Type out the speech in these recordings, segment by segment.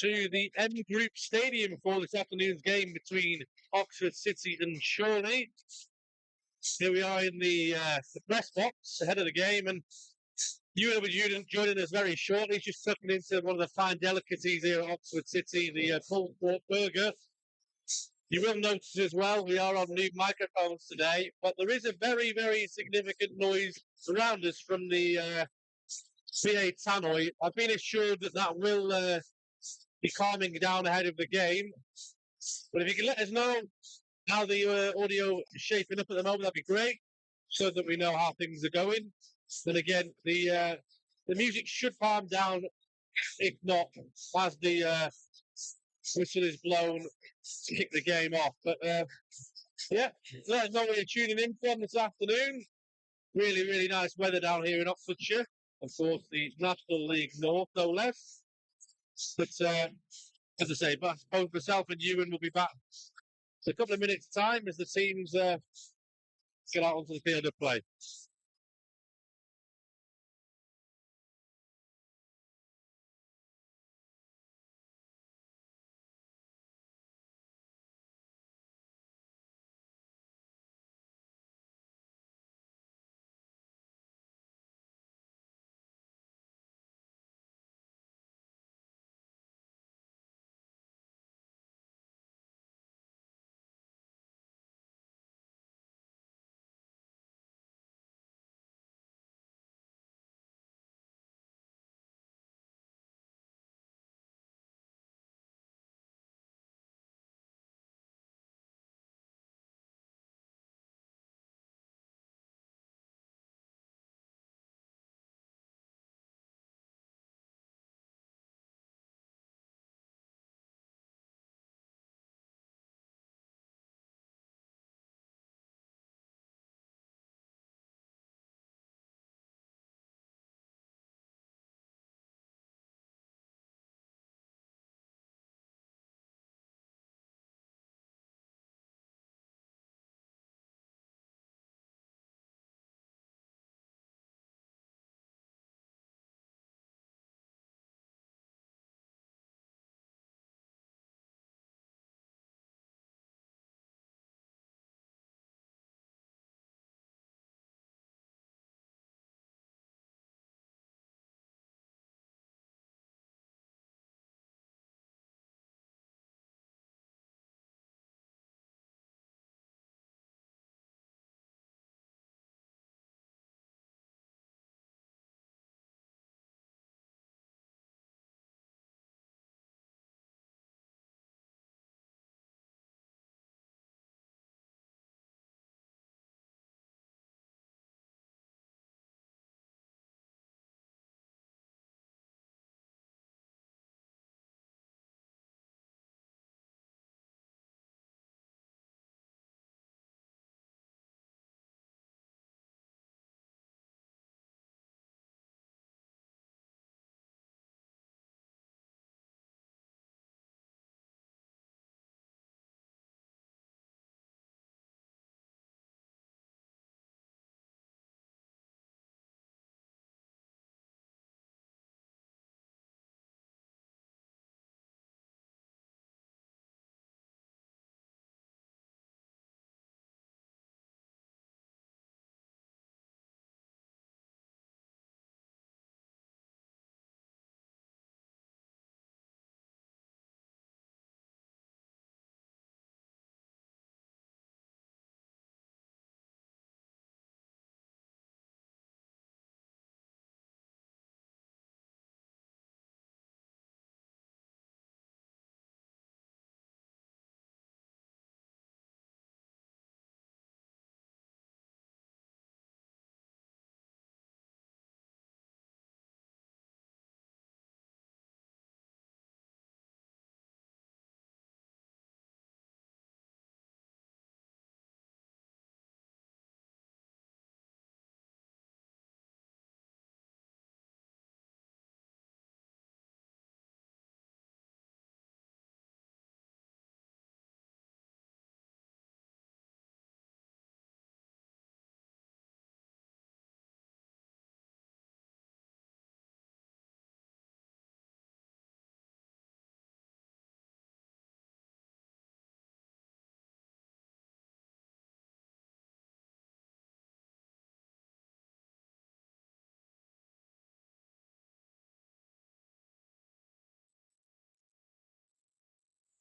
to the M Group Stadium for this afternoon's game between Oxford City and Chorley. Here we are in the press box ahead of the game, and Ewan will be joining us very shortly. Just stepping into one of the fine delicacies here at Oxford City, the pulled pork burger. You will notice as well, we are on new microphones today, but there is a very, very significant noise around us from the PA tannoy. I've been assured that that will be calming down ahead of the game. But if you can let us know how the audio is shaping up at the moment, that'd be great, so that we know how things are going. Then again, the music should calm down. If not, as the whistle is blown to kick the game off. But yeah, let us know where you're tuning in from this afternoon. Really, really nice weather down here in Oxfordshire. Of course, the National League North, no less. But as I say, both myself and Ewan will be back in a couple of minutes' time as the teams get out onto the field of play.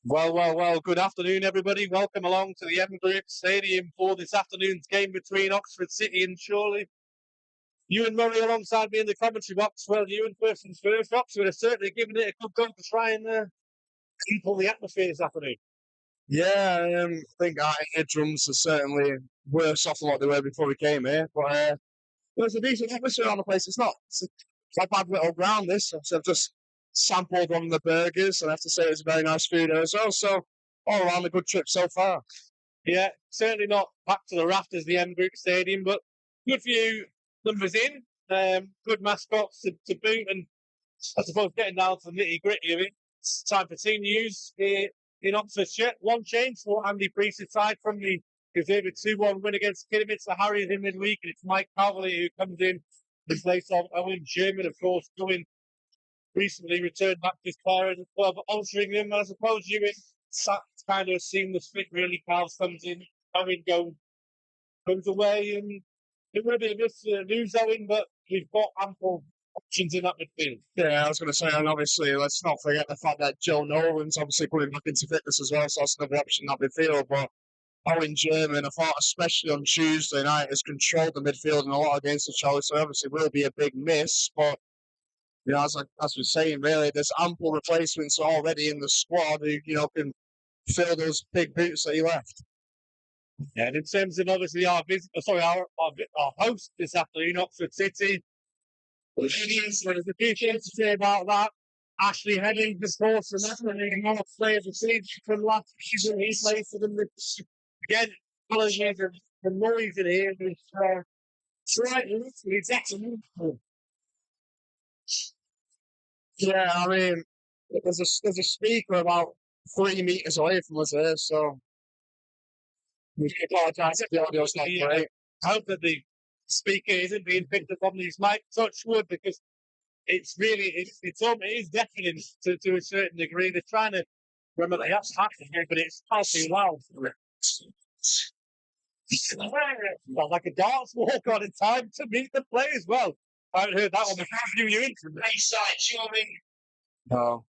Well. Good afternoon, everybody. Welcome along to the M Group Stadium for this afternoon's game between Oxford City and Chorley. Ewan Murray alongside me in the commentary box. Well, Ewan, first and first, Oxford are certainly giving it a good go to try and control the atmosphere this afternoon. Yeah, I think our eardrums are certainly worse off than what they were before we came here. But there's a decent atmosphere on the place. It's a bad little ground, this. So I've just sampled one of the burgers, and I have to say it's very nice food there as well. So all around a good trip so far. Yeah, certainly not back to the rafters, the M Group Stadium, but good few numbers in. Good mascots to boot, and I suppose getting down to the nitty gritty of it. It's time for team news here in Oxfordshire. One change for Andy Priest's side from the deserved 2-1 win against Kidderminster. The Harriers in midweek, and it's Mike Cowley who comes in place of Owen Sherman, of course, going recently returned back to his parents as well, but altering them. I suppose you it's kind of a seamless fit, really. Carl comes in, Owen goes away, and it will be a miss news, Owen, but we've got ample options in that midfield. Yeah, I was going to say, and obviously, let's not forget the fact that Joe Nolan's obviously coming back into fitness as well, so that's another option in that midfield. But Owen German, I thought, especially on Tuesday night, has controlled the midfield in a lot of games for Charlie, so obviously will be a big miss. But as we're saying, really, there's ample replacements already in the squad who can fill those big boots that he left. Yeah, and in terms of obviously our host this afternoon, Oxford City, there's a few things to say about that. Ashley Henning, of course, and that's one of the players of the season from last season. He played for them. Again, apologies for the noise in here. It's right, it's excellent. Yeah, I mean, there's a speaker about 3 meters away from us here, so we apologise if the audio's not great. I hope that the speaker isn't being picked up on these mic touch wood, because it's really it is deafening to a certain degree. They're trying to remember that's happening here, but it's far too loud. Well, like a dance walk on in time to meet the play as well. I haven't heard that one before. You into the Bayside Chorley. No.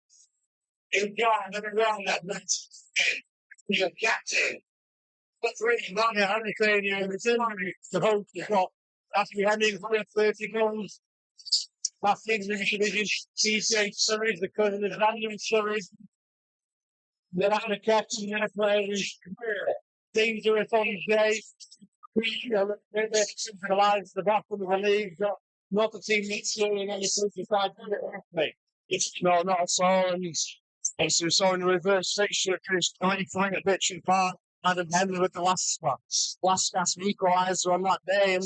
In God, never wrong that night. You're captain. But really, not your only failure in the hope you've got. Ashley Henning with 30 goals. Last English division, DJ Surrey, the cousin of Daniel Surrey. They're not a captain, they're a player who's dangerous on his day. They're symbolize the bottom of the league, not the team that's doing any side. No, not at all. And we saw in the reverse fixture, finished 23 at Bitchin Park. Adam Henley with the last gasp equaliser on that day. And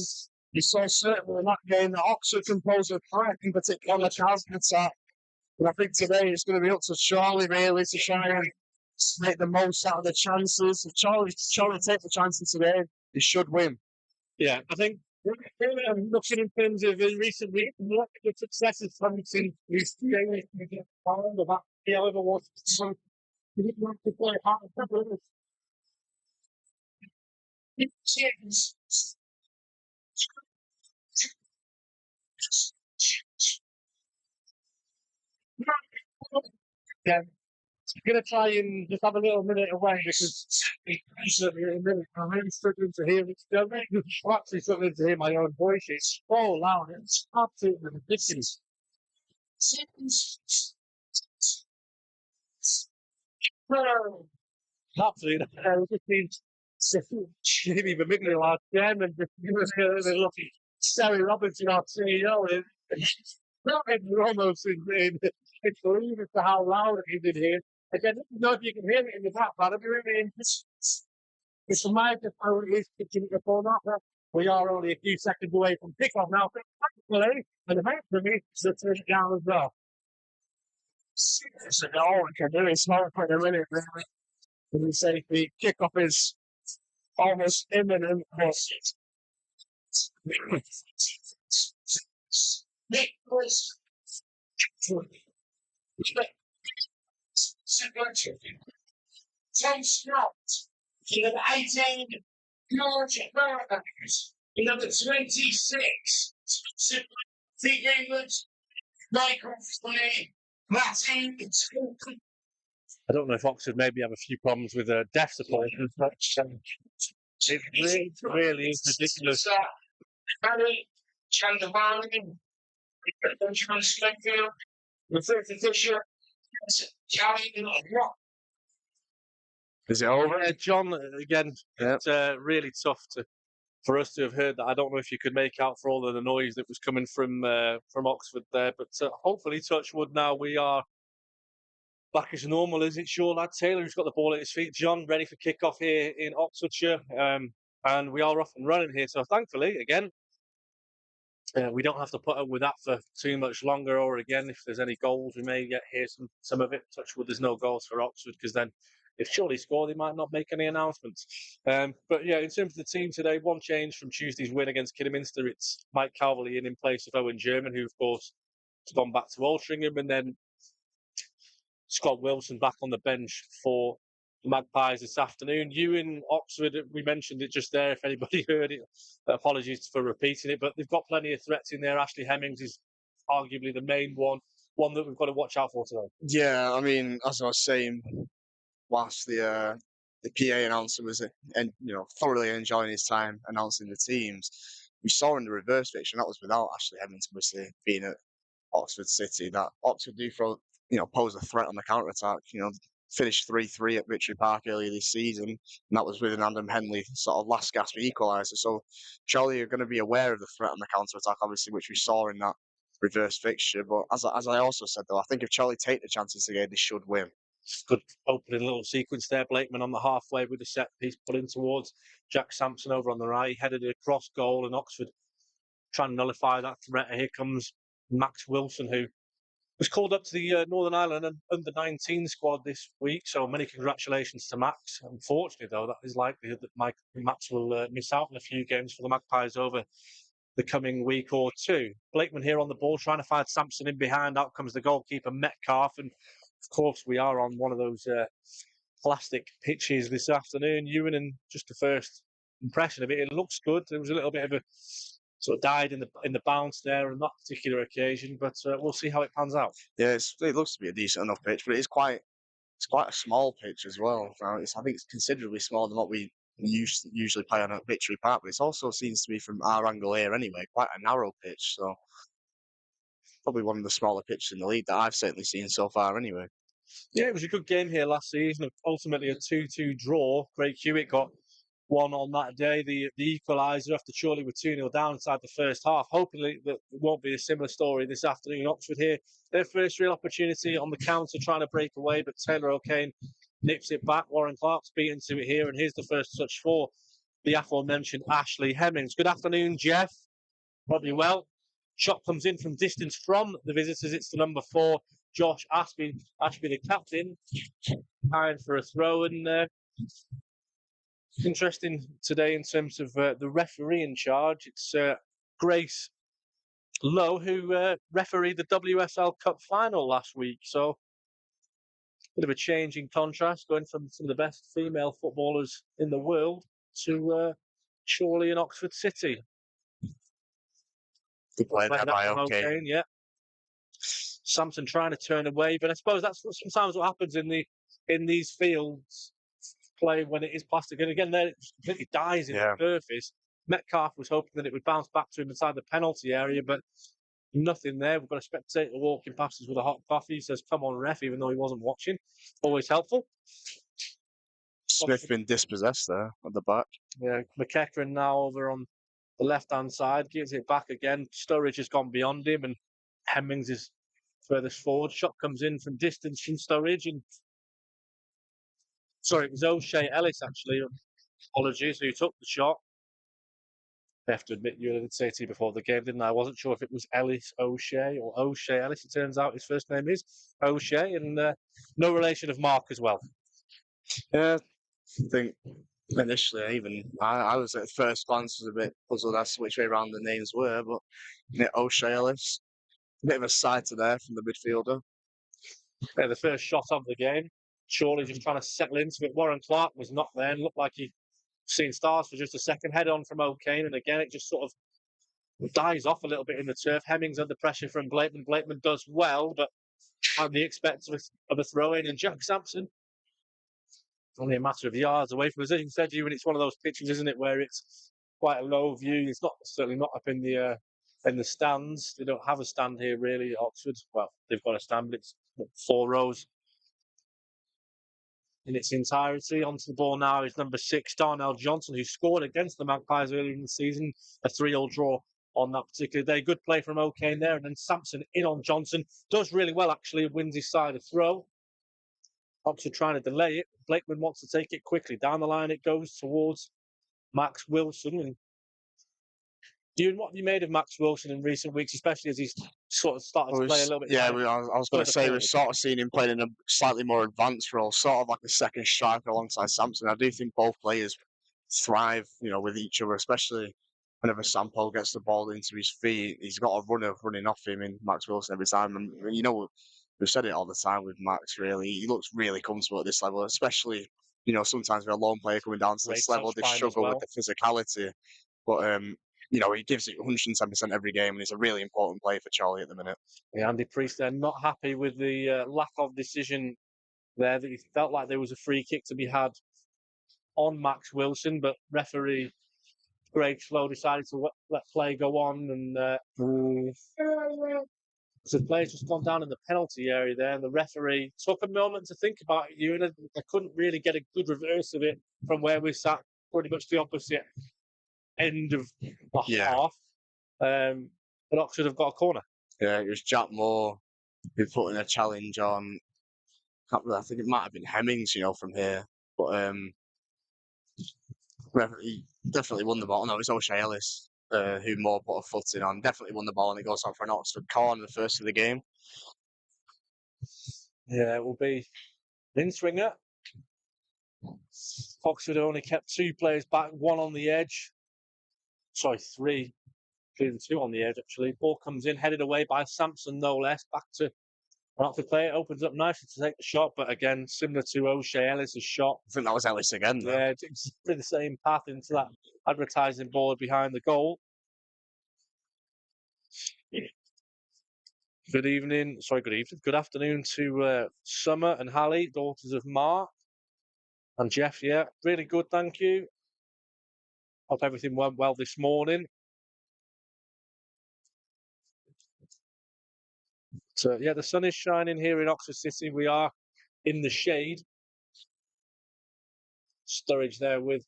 you saw certainly in that game that Oxford can pose a threat, in particular on the counter attack. And I think today it's going to be up to Chorley really to try and make the most out of the chances. If Chorley take the chances today, they should win. Yeah, I think looking in terms of in recent weeks, what the successes from since these games, about however was you didn't want to play hard. Yeah, I'm going to try and just have a little minute away because I'm really struggling to hear it still. I'm actually struggling to hear my own voice. It's so loud. It's absolutely ridiculous. Absolutely. It just means Jimmy McMigley last game and just give us a lucky Terry Robinson, our CEO. We're almost in believe as to how loud it is in here. Again, I don't know if you can hear it in the background. I'll be really interested. It's a microphone is picking it up now. We are only a few seconds away from kickoff now. Thankfully, and eventually, to turn it down as well. So all we can do is smoke for a minute, really. And we say the kickoff is almost imminent. Tom Scott, number 18, George Burrows, number 26, Pete England, Michael Flynn, Martin, I don't know if Oxford maybe have a few problems with deaf supporters, but it really is ridiculous. Is it over? John, again, it's really tough for us to have heard that. I don't know if you could make out for all of the noise that was coming from Oxford there, but hopefully, touch wood, now we are back as normal. Is it sure lad Taylor who's got the ball at his feet? John, ready for kick-off here in Oxfordshire, and we are off and running here. So thankfully, again, we don't have to put up with that for too much longer. Or again, if there's any goals, we may get here some of it. Touch wood, there's no goals for Oxford, because then if Chorley score, they might not make any announcements. But yeah, in terms of the team today, one change from Tuesday's win against Kidderminster. It's Mike Calverley in place of Owen German, who of course has gone back to Altrincham, and then Scott Wilson back on the bench for the Magpies this afternoon. Ewan, Oxford, we mentioned it just there, if anybody heard it. Apologies for repeating it, but they've got plenty of threats in there. Ashley Hemmings is arguably the main one that we've got to watch out for today. Yeah, I mean, as I was saying, whilst the PA announcer was, thoroughly enjoying his time announcing the teams, we saw in the reverse fixture, and that was without Ashley Hemmings obviously being at Oxford City, that Oxford do pose a threat on the counter attack. Finished 3-3 at Victory Park earlier this season, and that was with an Adam Henley sort of last gasp equaliser. So Chorley are going to be aware of the threat on the counter attack, obviously, which we saw in that reverse fixture. But as I also said, though, I think if Chorley take the chances today, they should win. Good opening little sequence there. Blakeman on the halfway with the set piece put in towards Jack Sampson over on the right. He headed it across goal, and Oxford trying to nullify that threat. Here comes Max Wilson, who was called up to the Northern Ireland and under-19 squad this week. So many congratulations to Max. Unfortunately, though, that is likely that Max will miss out on a few games for the Magpies over the coming week or two. Blakeman here on the ball, trying to find Sampson in behind. Out comes the goalkeeper, Metcalf. And, of course, we are on one of those plastic pitches this afternoon. Ewan, and just the first impression of it, it looks good. There was a little bit of a sort of died in the bounce there on that particular occasion, but we'll see how it pans out. Yeah, it looks to be a decent enough pitch, but it's quite a small pitch as well. I think it's considerably smaller than what we usually play on at Victory Park, but it also seems to be, from our angle here anyway, quite a narrow pitch. So probably one of the smaller pitches in the league that I've certainly seen so far anyway. Yeah, it was a good game here last season. Ultimately a 2-2 draw. Craig Hewitt got one on that day, the equaliser after Chorley were 2-0 down inside the first half. Hopefully that it won't be a similar story this afternoon. Oxford here, their first real opportunity on the counter, trying to break away, but Taylor O'Kane nips it back. Warren Clark's beaten to it here, and here's the first touch for the aforementioned Ashley Hemmings. Good afternoon, Jeff. Probably well. Shot comes in from distance from the visitors. It's the number 4, Josh Ashby, the captain, time for a throw. And interesting today in terms of the referee in charge. It's Grace Lowe, who refereed the WSL Cup final last week. So a bit of a change in contrast, going from some of the best female footballers in the world to Chorley and Oxford City. Good play there by O'Kane. Yeah. Sampson trying to turn away, but I suppose that's sometimes what happens in these fields. Play when it is plastic, and again there it completely dies in the surface. Metcalf was hoping that it would bounce back to him inside the penalty area, but nothing there. We've got a spectator walking past us with a hot coffee. He says, "Come on, ref," even though he wasn't watching. Always helpful. Smith been dispossessed there at the back. Yeah, McEachran now over on the left-hand side, gives it back again. Sturridge has gone beyond him, and Hemmings is furthest forward. Shot comes in from distance from Sturridge, and sorry, it was O'Shea Ellis, actually. Apologies, who took the shot. I have to admit, you did say to you before the game, didn't I? I wasn't sure if it was Ellis O'Shea or O'Shea Ellis. It turns out his first name is O'Shea, and no relation of Mark as well. Yeah, I think initially, I was at first glance was a bit puzzled as to which way around the names were, but O'Shea Ellis, a bit of a side to there from the midfielder. Yeah, the first shot of the game. Chorley just trying to settle into it. Warren Clark was not there and looked like he'd seen stars for just a second. Head on from O'Kane, and again it just sort of dies off a little bit in the turf. Hemmings under pressure from Blakeman. Blakeman does well, but at the expense of a throw in, and Jack Sampson only a matter of yards away from us. As you said, Ewan, it's one of those pitches, isn't it, where it's quite a low view. It's certainly not up in the stands. They don't have a stand here really at Oxford. Well, they've got a stand, but it's 4 rows in its entirety. Onto the ball now is number 6, Darnell Johnson, who scored against the Magpies earlier in the season, a 3-3 draw on that particular day. Good play from O'Kane there, and then Sampson in on Johnson. Does really well, actually, wins his side a throw. Oxford trying to delay it. Blakeman wants to take it quickly. Down the line it goes towards Max Wilson. And what have you made of Max Wilson in recent weeks, especially as he's sort of started to play a little bit? Yeah, I was going to say we've sort of seen him playing in a slightly more advanced role, sort of like a second striker alongside Sampson. I do think both players thrive, with each other, especially whenever Sampo gets the ball into his feet. He's got a runner running off him in Max Wilson every time. And, we've said it all the time with Max, really. He looks really comfortable at this level, especially, sometimes with a lone player coming down to this level, they struggle with the physicality. But, he gives it 110% every game, and he's a really important player for Chorley at the minute. Yeah, Andy Priest, they're not happy with the lack of decision there. That he felt like there was a free kick to be had on Max Wilson, but referee Greg Slow decided to let play go on, and so the player's just gone down in the penalty area there, and the referee took a moment to think about it. And I couldn't really get a good reverse of it from where we sat, pretty much the opposite end of the half. But Oxford have got a corner. Yeah, it was Jack Moore who put in a challenge on. I think it might have been Hemmings, from here, but he definitely won the ball. No, it was O'Shea Ellis who Moore put a foot in on. Definitely won the ball, and it goes on for an Oxford corner, the first of the game. Yeah, it will be in swinger. Oxford only kept 2 players back, 1 on the edge. Sorry, 3. Including 2 on the edge, actually. Ball comes in, headed away by Sampson, no less. Back to an Oxford player. Opens up nicely to take the shot, but again, similar to O'Shea Ellis' shot. I think that was Ellis again, though. Yeah, exactly the same path into that advertising board behind the goal. Good afternoon to Summer and Hallie, daughters of Mark and Jeff. Yeah, really good, thank you. Hope everything went well this morning. So, the sun is shining here in Oxford City. We are in the shade. Sturridge there with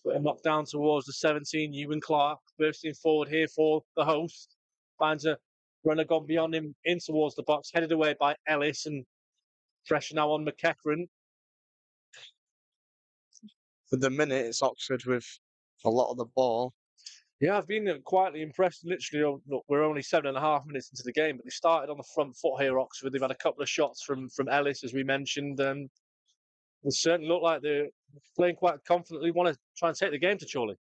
a knock down towards the 17, Ewan Clark, bursting forward here for the host. Finds a runner gone beyond him in towards the box, headed away by Ellis, and pressure now on McEachran. For the minute, it's Oxford with a lot of the ball. Yeah, I've been quietly impressed. Literally, look, we're only 7.5 minutes into the game, but they started on the front foot here, Oxford. They've had a couple of shots from Ellis, as we mentioned. They certainly look like they're playing quite confidently, want to try and take the game to Chorley.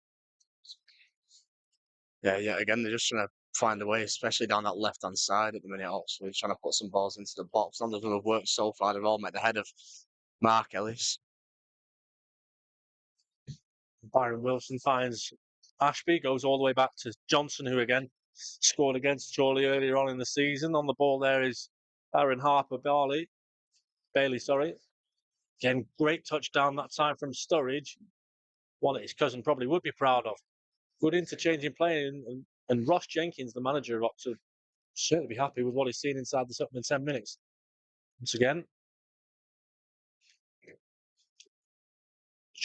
Yeah, again, they're just trying to find a way, especially down that left-hand side at the minute, Oxford, trying to put some balls into the box. None of them have worked so far. They've all met the head of Mark Ellis. Byron Wilson finds Ashby, goes all the way back to Johnson, who again scored against Chorley earlier on in the season. On the ball there is Aaron Bailey. Again, great touchdown that time from Sturridge. One that his cousin probably would be proud of. Good interchanging play, and Ross Jenkins, the manager of Oxford, certainly be happy with what he's seen inside the supplement 10 minutes. Once again,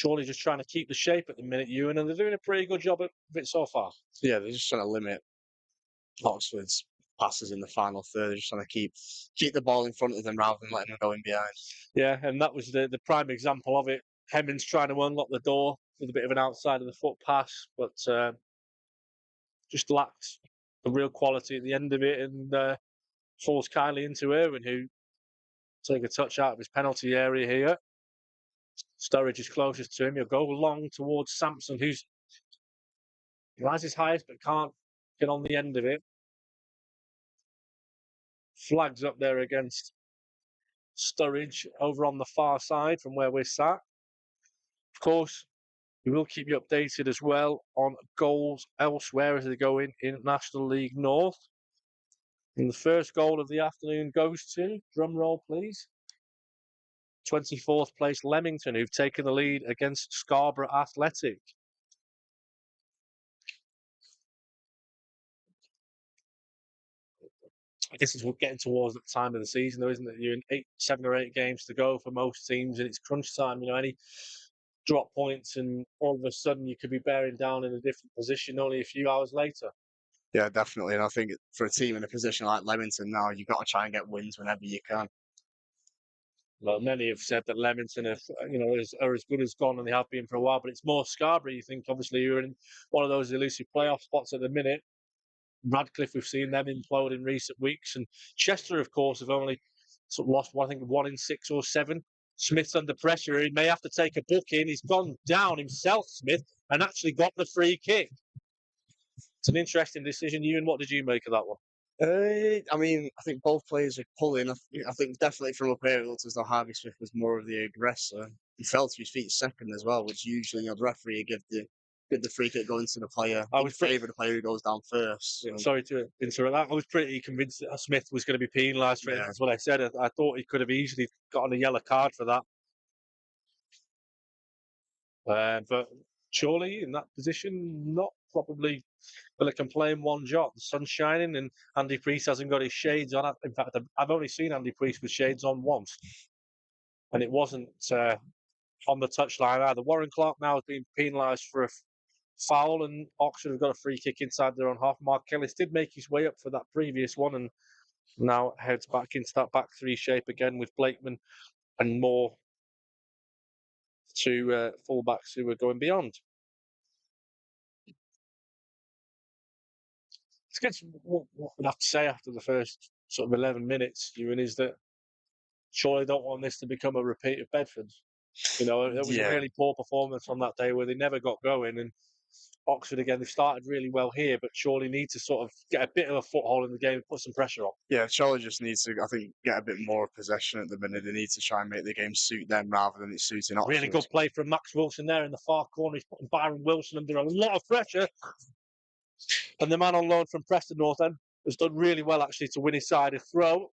Chorley just trying to keep the shape at the minute, Ewan, and they're doing a pretty good job of it so far. Yeah, they're just trying to limit Oxford's passes in the final third. They're just trying to keep the ball in front of them rather than letting them go in behind. Yeah, and that was the prime example of it. Hemmings trying to unlock the door with a bit of an outside of the foot pass, but just lacked the real quality at the end of it, and falls kindly into Irwin, who take a touch out of his penalty area here. Sturridge is closest to him. He'll go long towards Sampson, who rises highest but can't get on the end of it. Flags up there against Sturridge over on the far side from where we're sat. Of course, we will keep you updated as well on goals elsewhere as they go in National League North. And the first goal of the afternoon goes to, drum roll please, 24th place Leamington, who've taken the lead against Scarborough Athletic. I guess it's getting towards that time of the season, though, isn't it? You're in 7 or 8 games to go for most teams, and it's crunch time. Any drop points, and all of a sudden you could be bearing down in a different position only a few hours later. Yeah, definitely. And I think for a team in a position like Leamington now, you've got to try and get wins whenever you can. Well, many have said that Leamington are as good as gone, and they have been for a while. But it's more Scarborough. You think, obviously, you're in one of those elusive playoff spots at the minute. Radcliffe, we've seen them implode in recent weeks, and Chester, of course, have only sort of lost, I think, 1 in 6 or 7. Smith's under pressure. He may have to take a booking. He's gone down himself, Smith, and actually got the free kick. It's an interesting decision. Ewan, what did you make of that one? I mean, I think both players are pulling. I think definitely from up here, it looked as though Harvey Smith was more of the aggressor. He fell to his feet second as well, which usually the referee give the free kick going to the player. I would favour the player who goes down first. So. Sorry to interrupt that. I was pretty convinced that Smith was going to be penalised for it. That's what I said. I thought he could have easily gotten a yellow card for that. But Chorley in that position, not probably going to complain one jot. The sun's shining and Andy Priest hasn't got his shades on. In fact, I've only seen Andy Priest with shades on once. And it wasn't on the touchline either. Warren Clark now has been penalised for a foul, and Oxford have got a free kick inside their own half. Mark Ellis did make his way up for that previous one and now heads back into that back three shape again with Blakeman and Moore, 2 fullbacks who are going beyond. I guess what we'd have to say after the first sort of 11 minutes, Ewan, is that surely don't want this to become a repeat of Bedford. It was a really poor performance on that day where they never got going, and Oxford, again, they've started really well here, but surely need to sort of get a bit of a foothold in the game and put some pressure on. Yeah, Chorley just needs to, I think, get a bit more possession at the minute. They need to try and make the game suit them rather than it suiting Oxford. Really good play from Max Wilson there in the far corner. He's putting Byron Wilson under a lot of pressure. And the man on loan from Preston North End has done really well, actually, to win his side a throw.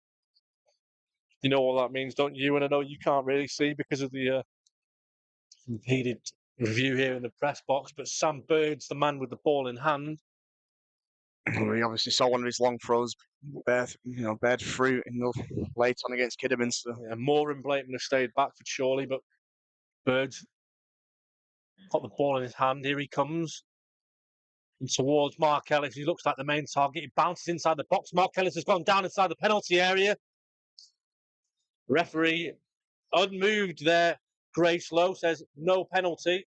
You know what that means, don't you? And I know you can't really see because of the heated review here in the press box, but Sam Bird's the man with the ball in hand. We obviously saw one of his long throws bear fruit in the late on against Kidderminster. Yeah, Moore and Blakeman have stayed back for Chorley, but Bird's got the ball in his hand. Here he comes. And towards Mark Ellis. He looks like the main target. He bounces inside the box. Mark Ellis has gone down inside the penalty area. Referee unmoved there. Grace Lowe says no penalty.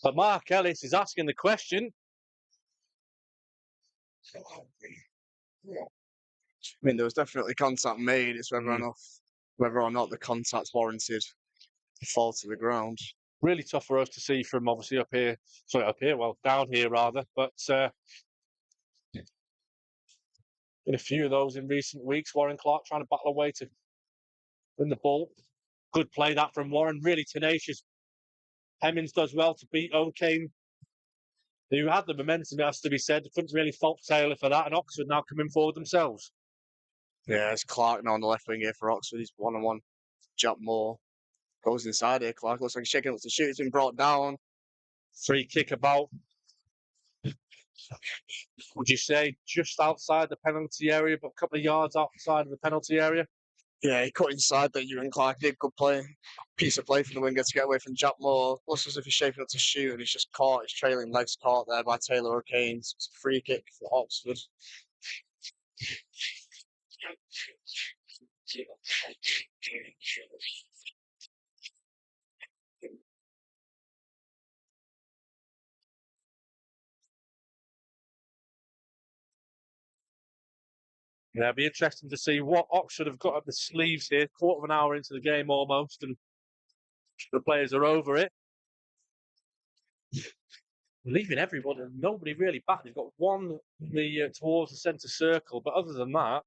But Mark Ellis is asking the question. I mean, there was definitely contact made. It's whether or not the contact's warranted to fall to the ground. Really tough for us to see from obviously down here rather. But in a few of those in recent weeks, Warren Clark trying to battle away to win the ball. Good play that from Warren, really tenacious. Hemmings does well to beat O'Kane, who had the momentum, it has to be said. Couldn't really fault Taylor for that, and Oxford now coming forward themselves. Yeah, it's Clark now on the left wing here for Oxford. He's 1-on-1. Jack Moore goes inside here. Clark looks like he's shaking up to shoot. He's been brought down. Free kick about, would you say, just outside the penalty area, but a couple of yards outside of the penalty area? Yeah, he cut inside that Ewan Clark did. Good play. Piece of play from the winger to get away from Jack Moore. Looks as if he's shaping up to shoot and he's just caught. His trailing legs caught there by Taylor O'Kane. So it's a free kick for Oxford. Yeah, it'll be interesting to see what Oxford have got up the sleeves here. Quarter of an hour into the game almost, and the players are over it. Leaving everybody, nobody really back. They've got one towards the centre circle, but other than that,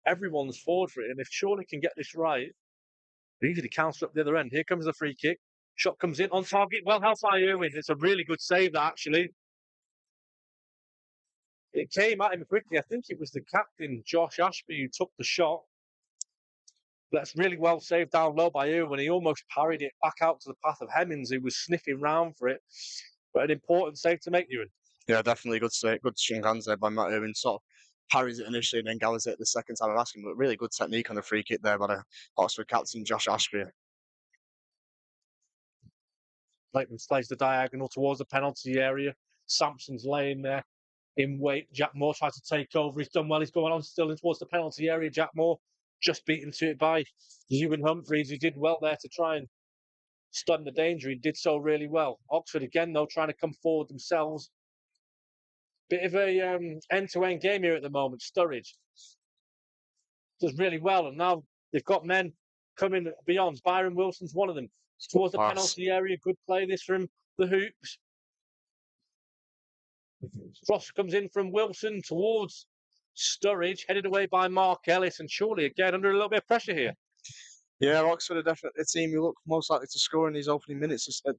everyone's forward for it. And if Chorley can get this right, they easily counter up the other end. Here comes the free kick. Shot comes in on target. Well held by Irwin. It's a really good save, that actually. It came at him quickly. I think it was the captain, Josh Ashby, who took the shot. That's really well saved down low by Ewan when he almost parried it back out to the path of Hemmings, who was sniffing round for it. But an important save to make, Ewan. Yeah, definitely good save, good strong hands there by Matt Irwin. Sort of parries it initially and then gallows it the second time of asking, but really good technique on the free kick there by the Oxford captain Josh Ashby. Lakeman plays the diagonal towards the penalty area. Sampson's laying there in wait. Jack Moore tries to take over. He's done well. He's going on still in towards the penalty area. Jack Moore just beaten to it by Ewan Humphreys, who did well there to try and stun the danger. He did so really well. Oxford again, though, trying to come forward themselves. Bit of a end-to-end game here at the moment. Sturridge does really well, and now they've got men coming beyond. Byron Wilson's one of them. Towards the penalty area. Good play this from the hoops. Cross comes in from Wilson towards Sturridge, headed away by Mark Ellis, and Chorley again under a little bit of pressure here. Yeah, Oxford are definitely a team who look most likely to score in these opening minutes. Instead,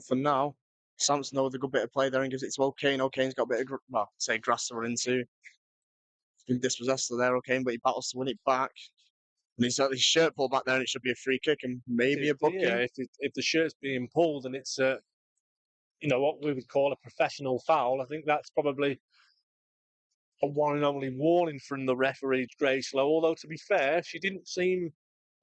for now, Sampson with a good bit of play there and gives it to O'Kane. O'Kane's got a bit of grass to run into. He's been dispossessed of there, O'Kane, but he battles to win it back. And he's got his shirt pulled back there, and it should be a free kick and maybe a booking. Yeah, if the shirt's being pulled and it's what we would call a professional foul, I think that's probably a one and only warning from the referee, Grayslow. Although, to be fair, she didn't seem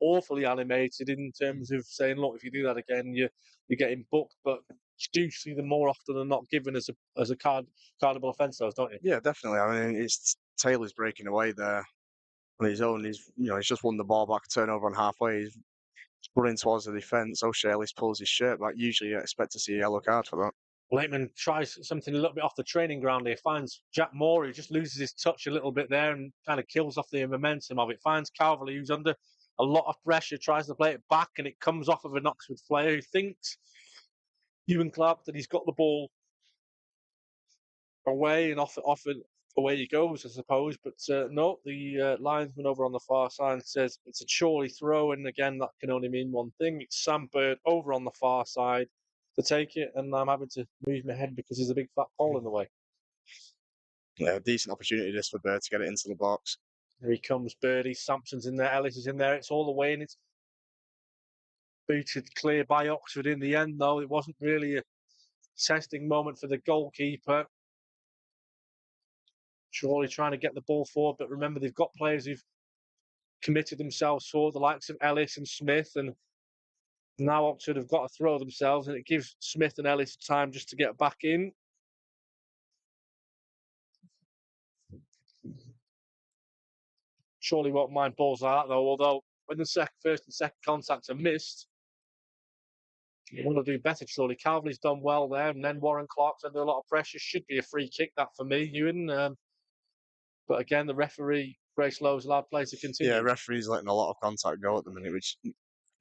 awfully animated in terms of saying, look, if you do that again, you're getting booked. But you do see them more often than not given as a cardable offence, those, don't you? Yeah, definitely. I mean, it's Taylor's breaking away there on his own. He's just won the ball back, turnover on halfway. He's running towards the defence. O'Shaughnessy pulls his shirt back. Usually you expect to see a yellow card for that. Lakeman tries something a little bit off the training ground here. Finds Jack Moore, who just loses his touch a little bit there and kind of kills off the momentum of it. Finds Calverley, who's under a lot of pressure, tries to play it back, and it comes off of an Oxford player who thinks, Ewan Clark, that he's got the ball away and off away he goes, I suppose. But no, the linesman over on the far side says it's a Chorley throw, and again, that can only mean one thing. It's Sam Bird over on the far side to take it, and I'm having to move my head because there's a big fat pole in the way. Yeah, decent opportunity this for Bird to get it into the box. Here he comes, Birdie. Sampson's in there, Ellis is in there. It's all the way, and it's booted clear by Oxford in the end, though. It wasn't really a testing moment for the goalkeeper. Chorley trying to get the ball forward, but remember, they've got players who've committed themselves forward, the likes of Ellis and Smith, and now Oxford have got to throw themselves, and it gives Smith and Ellis time just to get back in. Chorley won't mind balls like that, though, although when the first and second contacts are missed, you want to do better, Chorley. Calverley's done well there, and then Warren Clark's under a lot of pressure. Should be a free kick, that for me, Ewan. But again, the referee, Grace Lowe's allowed play to continue. Yeah, referees letting a lot of contact go at the minute, which,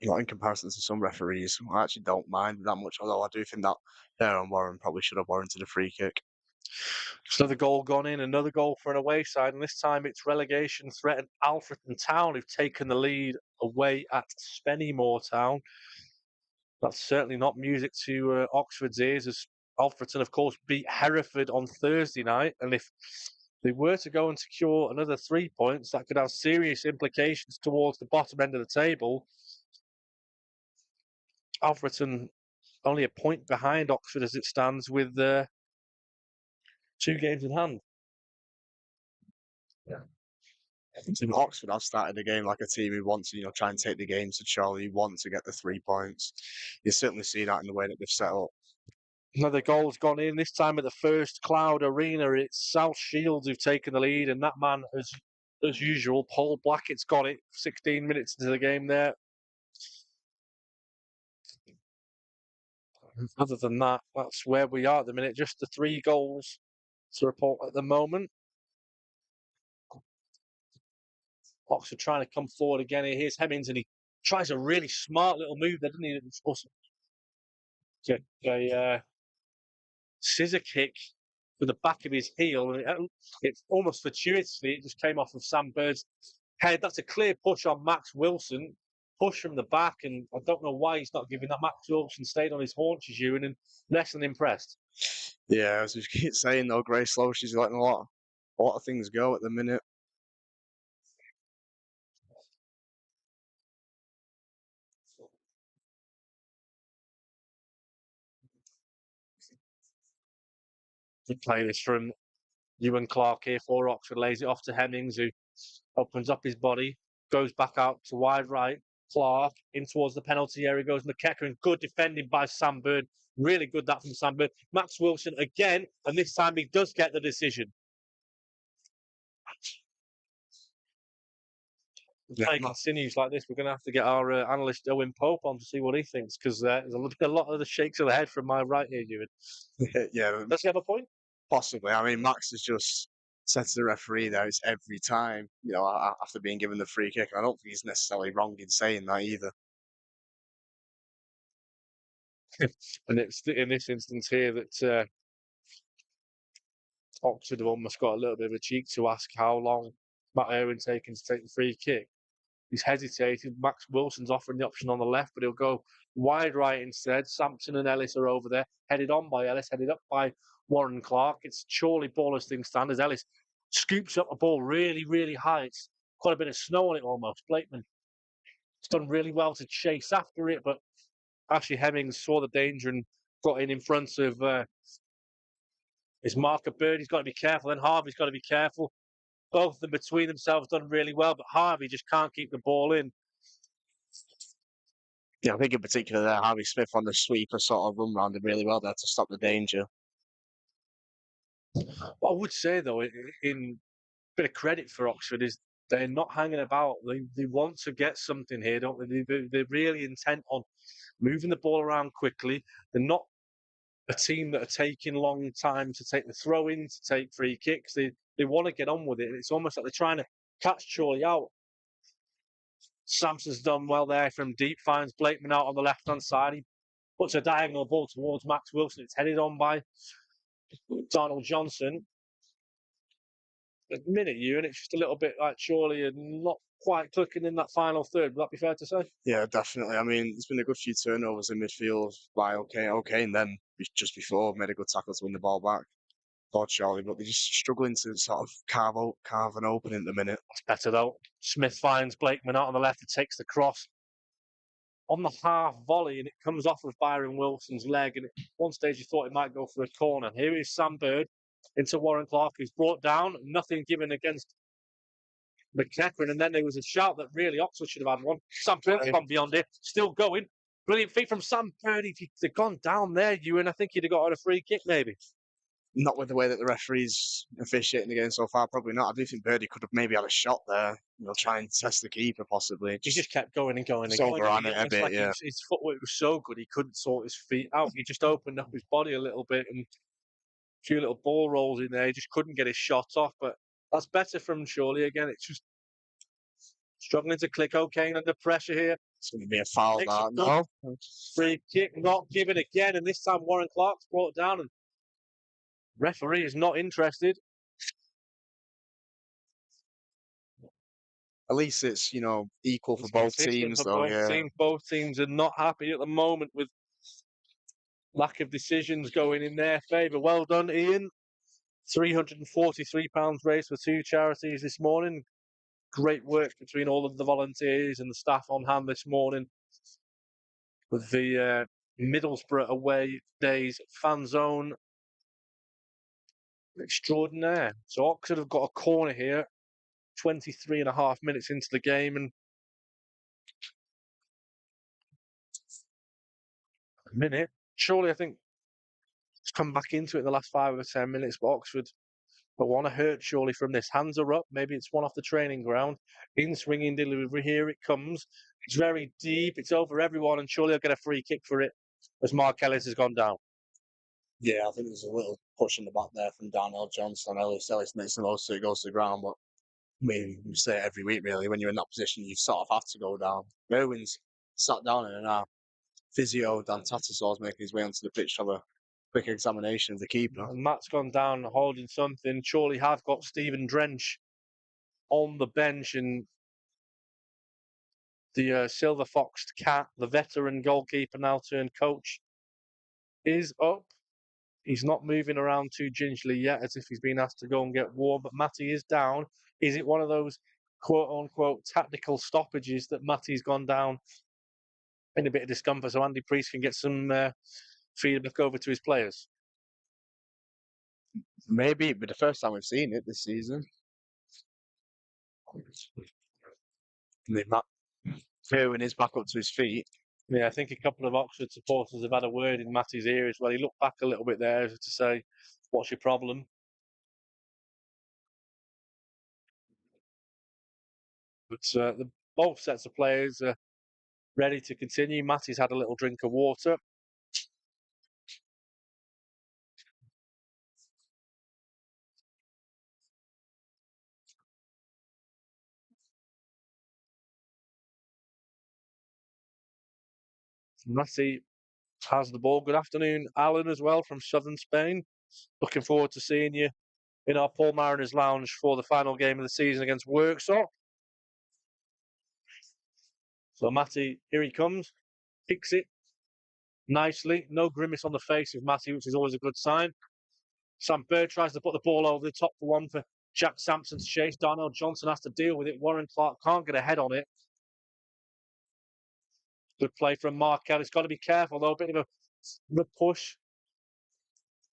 in comparison to some referees, I actually don't mind that much, although I do think that there on Warren probably should have warranted a free kick. Another goal gone in, another goal for an away side, and this time it's relegation threatened Alfreton Town, who've taken the lead away at Spennymoor Town. That's certainly not music to Oxford's ears, as Alfreton, of course, beat Hereford on Thursday night, and if they were to go and secure another 3 points, that could have serious implications towards the bottom end of the table. Alfreton only a point behind Oxford as it stands with 2 games in hand. Yeah. Oxford have started the game like a team who wants to, try and take the game to Chorley, who want to get the 3 points. You certainly see that in the way that they've set up. Another goal's gone in, this time at the First Cloud Arena. It's South Shields who've taken the lead, and that man, as usual, Paul Blackett's got it 16 minutes into the game there. Other than that, that's where we are at the minute. Just the 3 goals to report at the moment. Oxford trying to come forward again. Here's Hemmings, and he tries a really smart little move there, doesn't he? It's awesome. A scissor kick with the back of his heel, and it's almost fortuitously, it just came off of Sam Bird's head. That's a clear push on Max Wilson. Push from the back, and I don't know why he's not giving that. Max Wilson stayed on his haunches, Ewan, and less than impressed. Yeah, as we keep saying though, Grace Lowe, she's letting a lot of things go at the minute. to play this from Ewan Clark here for Oxford, lays it off to Hemmings, who opens up his body, goes back out to wide right. Clark in towards the penalty area goes McEachran. Good defending by Sam Bird. Really good that from Sam Bird. Max Wilson again, and this time he does get the decision. If the play continues like this, we're going to have to get our analyst Owen Pope on to see what he thinks, because there's a lot of the shakes of the head from my right here, Ewan. Yeah, Does he have a point? possibly. I mean, Max has just said to the referee there it's every time, after being given the free kick. I don't think he's necessarily wrong in saying that either. And it's in this instance here that Oxford have almost got a little bit of a cheek to ask how long Matt Irwin taking to take the free kick. He's hesitated. Max Wilson's offering the option on the left, but he'll go wide right instead. Sampson and Ellis are over there, headed on by Ellis, headed up by Warren Clark. It's Chorley ball as things stand, as Ellis scoops up a ball really, really high. It's quite a bit of snow on it almost. Blakeman has done really well to chase after it, but Ashley Hemmings saw the danger and got in front of his marker Bird. He's got to be careful. Then Harvey's got to be careful. Both of them between themselves done really well, but Harvey just can't keep the ball in. Yeah, I think in particular there, Harvey Smith on the sweeper sort of run round him really well there to stop the danger. What I would say, though, in bit of credit for Oxford, is they're not hanging about. They want to get something here, don't they? They're really intent on moving the ball around quickly. They're not a team that are taking long time to take the throw-in, to take free kicks. They want to get on with it. It's almost like they're trying to catch Chorley out. Sampson's done well there from deep, finds Blakeman out on the left-hand side. He puts a diagonal ball towards Max Wilson. It's headed on by Donald Johnson. A minute, and it's just a little bit like Chorley and not quite clicking in that final third. Would that be fair to say? Yeah, definitely. I mean, there's been a good few turnovers in midfield by okay, and then just before made a good tackle to win the ball back for Chorley, but they're just struggling to sort of carve an opening at the minute. That's better though. Smith finds Blakeman out on the left and takes the cross on the half volley, and it comes off of Byron Wilson's leg. And at one stage you thought it might go for a corner. Here is Sam Bird into Warren Clark, who's brought down, nothing given against McEachran, and then there was a shout that really Oxford should have had one. Sam Bird's gone beyond it, still going. Brilliant feat from Sam Bird. If he'd gone down there, Ewan, I think he'd have got a free kick maybe. Not with the way that the referee's officiating the game so far, probably not. I do think Birdie could have maybe had a shot there, try and test the keeper possibly. He just kept going and going and So going. overran it a bit, like yeah. His footwork was so good, he couldn't sort his feet out. He just opened up his body a little bit and a few little ball rolls in there. He just couldn't get his shot off, but that's better from Chorley again. It's just struggling to click. O'Kane under pressure here. It's going to be a foul now. No. Free kick not given again, and this time Warren Clark's brought down, and referee is not interested. At least it's, equal for both teams, though. Yeah. Both teams are not happy at the moment with lack of decisions going in their favour. Well done, Ian. £343 raised for two charities this morning. Great work between all of the volunteers and the staff on hand this morning with the Middlesbrough away days fan zone extraordinaire. So Oxford have got a corner here, 23 and a half minutes into the game, and a minute. Surely, I think it's come back into it in the last 5 or 10 minutes, but Oxford want to hurt Chorley from this. Hands are up. Maybe it's one off the training ground. In swinging delivery. Here it comes. It's very deep. It's over everyone, and Chorley will get a free kick for it as Mark Ellis has gone down. Yeah, I think there's a little push in the back there from Darnell Johnson. Ellis makes the most so it goes to the ground, but I mean, you say it every week, really. When you're in that position, you sort of have to go down. Irwin's sat down in our physio, Dan Tattersall's making his way onto the pitch to have a quick examination of the keeper. And Matt's gone down holding something. Chorley have got Stephen Drench on the bench, and the Silver Foxed Cat, the veteran goalkeeper now turned coach, is up. He's not moving around too gingerly yet, as if he's been asked to go and get warm, but Matty is down. Is it one of those quote-unquote tactical stoppages that Matty's gone down in a bit of discomfort so Andy Priest can get some feedback over to his players? Maybe it'd be the first time we've seen it this season. Ewan is back up to his feet. Yeah, I think a couple of Oxford supporters have had a word in Matty's ear as well. He looked back a little bit there to say, "What's your problem?" But both sets of players are ready to continue. Matty's had a little drink of water. Matty has the ball. Good afternoon, Alan, as well from southern Spain. Looking forward to seeing you in our Paul Mariners lounge for the final game of the season against Worksop. So Matty, here he comes, kicks it nicely. No grimace on the face of Matty, which is always a good sign. Sam Bird tries to put the ball over the top for one for Jack Sampson to chase. Darnell Johnson has to deal with it. Warren Clark can't get a head on it. Good play from Markel. He's got to be careful, though. A bit of a push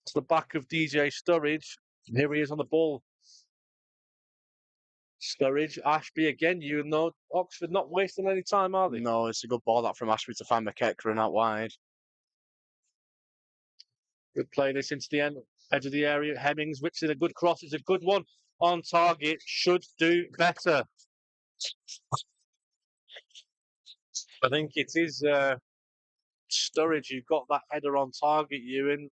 to the back of DJ Sturridge. And here he is on the ball. Sturridge, Ashby again. You know, Oxford not wasting any time, are they? No, it's a good ball that from Ashby to find McEachran out wide. Good play this into the edge of the area. Hemmings whips in a good cross. It's a good one on target. Should do better. I think it is Sturridge who got that header on target, Ewan.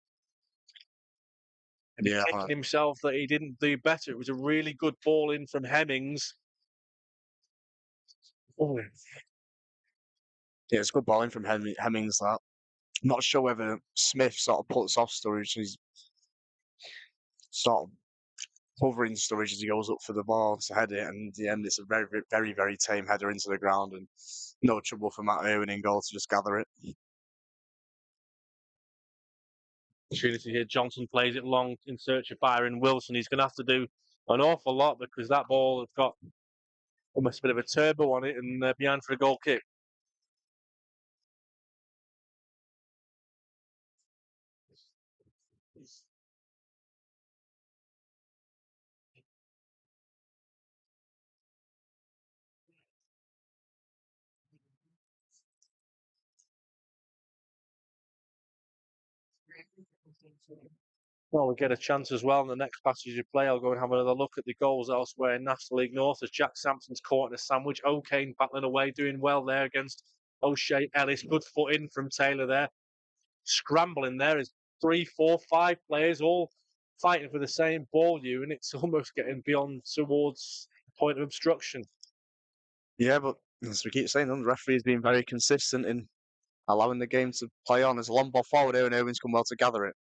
And he's kicking himself that he didn't do better. It was a really good ball in from Hemmings. Oh. Yeah, it's a good ball in from Hemmings. That. I'm not sure whether Smith sort of puts off Sturridge. He's sort of hovering Sturridge as he goes up for the ball to head it, and in the end, it's a very, very, very tame header into the ground, and no trouble for Matt Irwin in goal to just gather it. Opportunity here. Johnson plays it long in search of Byron Wilson. He's going to have to do an awful lot because that ball has got almost a bit of a turbo on it and behind for a goal kick. Well, we'll get a chance as well in the next passage of play. I'll go and have another look at the goals elsewhere in National League North as Jack Sampson's caught in a sandwich. O'Kane battling away, doing well there against O'Shea Ellis. Good foot in from Taylor there. Scrambling there is 3, 4, 5 players all fighting for the same ball, and it's almost getting beyond towards the point of obstruction. Yeah, but as we keep saying, the referee's been very consistent in allowing the game to play on. There's a long ball forward here, and Irwin's come well to gather it.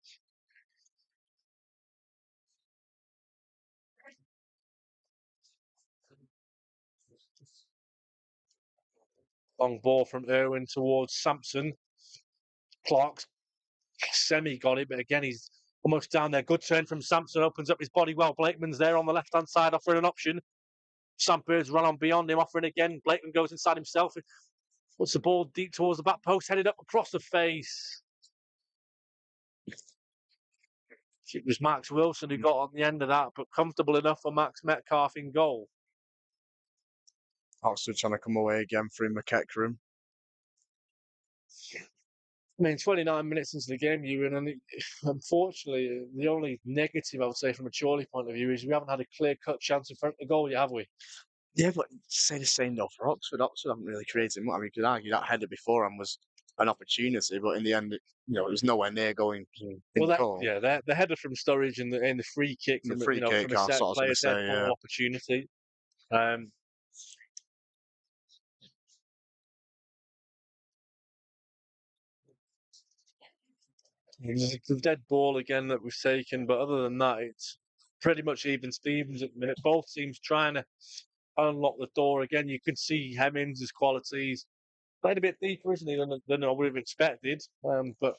Long ball from Irwin towards Sampson. Clark's semi got it, but again, he's almost down there. Good turn from Sampson, opens up his body well. Blakeman's there on the left-hand side offering an option. Sam Bird's run on beyond him, offering again. Blakeman goes inside himself. Puts the ball deep towards the back post, headed up across the face. It was Max Wilson who got on the end of that, but comfortable enough for Max Metcalf in goal. Oxford trying to come away again through McEachran. I mean, 29 minutes into the game, Ewan, and unfortunately, the only negative I would say from a Chorley point of view is we haven't had a clear-cut chance in front of the goal yet, have we? Yeah, but say the same though for Oxford. Oxford haven't really created much. I mean, you could argue that header beforehand was an opportunity, but in the end, it was nowhere near going in goal. Yeah, the header from Sturridge and the free kick from from a set player, dead ball opportunity. It's a dead ball again that we've taken, but other than that, it's pretty much even Stevens at the minute. Both teams trying to unlock the door again. You could see Hemmings' qualities played a bit deeper, isn't he, than I would have expected. But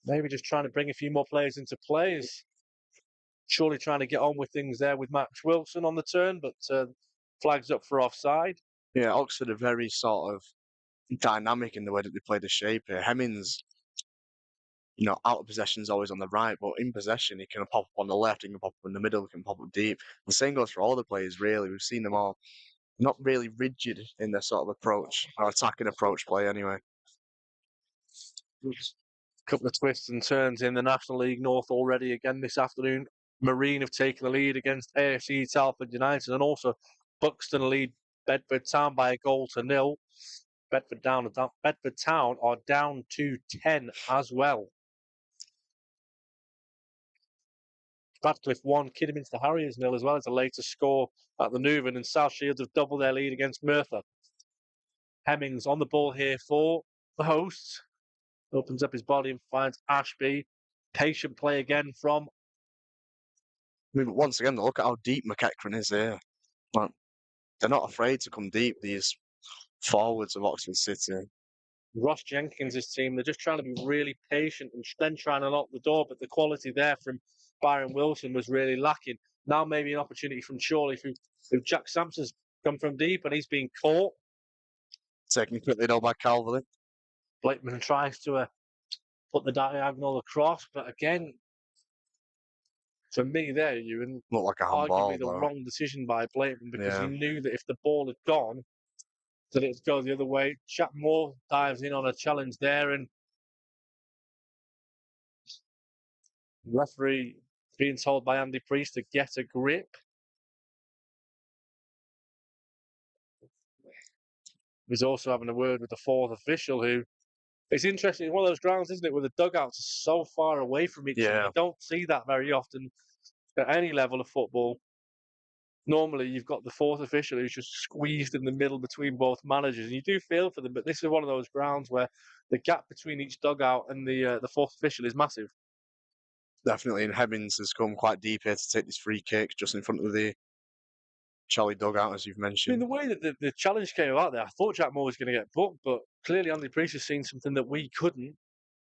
maybe just trying to bring a few more players into play is surely trying to get on with things there with Max Wilson on the turn, but flags up for offside. Yeah, Oxford are very sort of dynamic in the way that they play the shape here. Hemmings, out of possession is always on the right, but in possession, he can pop up on the left, he can pop up in the middle, he can pop up deep. The same goes for all the players, really. We've seen them all not really rigid in their sort of approach, or attacking approach play anyway. Couple of twists and turns in the National League North already again this afternoon. Marine have taken the lead against AFC Salford United, and also Buxton lead Bedford Town by 1-0. Bedford Town are down to 10 as well. Radcliffe 1, Kidderminster Harriers 0 as well as the latest score at the Newman, and South Shields have doubled their lead against Merthyr. Hemmings on the ball here for the hosts. Opens up his body and finds Ashby. Patient play again from... Once again, look at how deep McEachran is here. Like, they're not afraid to come deep, these forwards of Oxford City. Ross Jenkins' team, they're just trying to be really patient and then trying to lock the door, but the quality there from Byron Wilson was really lacking. Now maybe an opportunity from Chorley, who Jack Sampson's come from deep and he's being caught. Taken quickly though by Calverley. Blakeman tries to put the diagonal across, but again, for me there, Ewan, looked like a handball, arguably the wrong decision by Blakeman, because he knew that if the ball had gone, that it'd go the other way. Jack Moore dives in on a challenge there, and the referee being told by Andy Priest to get a grip. He's also having a word with the fourth official, who... It's interesting, it's one of those grounds, isn't it, where the dugouts are so far away from each other. You don't see that very often at any level of football. Normally, you've got the fourth official who's just squeezed in the middle between both managers, and you do feel for them, but this is one of those grounds where the gap between each dugout and the fourth official is massive. Definitely, and Hemmings has come quite deep here to take this free kick just in front of the Chorley dugout, as you've mentioned. I mean, the way that the challenge came about there, I thought Jack Moore was going to get booked, but clearly Andy Priest has seen something that we couldn't.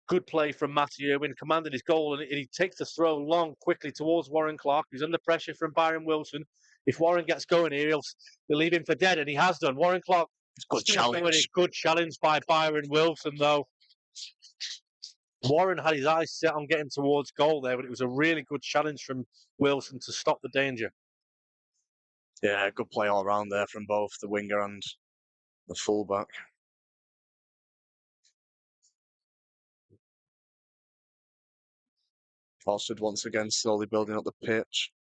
Good play from Matty Irwin, commanded his goal, and he takes the throw long, quickly towards Warren Clark, who's under pressure from Byron Wilson. If Warren gets going here, he'll leave him for dead, and he has done. Warren Clark, good challenge. Good challenge by Byron Wilson, though. Warren had his eyes set on getting towards goal there, but it was a really good challenge from Wilson to stop the danger. Yeah, good play all around there from both the winger and the fullback. Oxford once again slowly building up the pitch.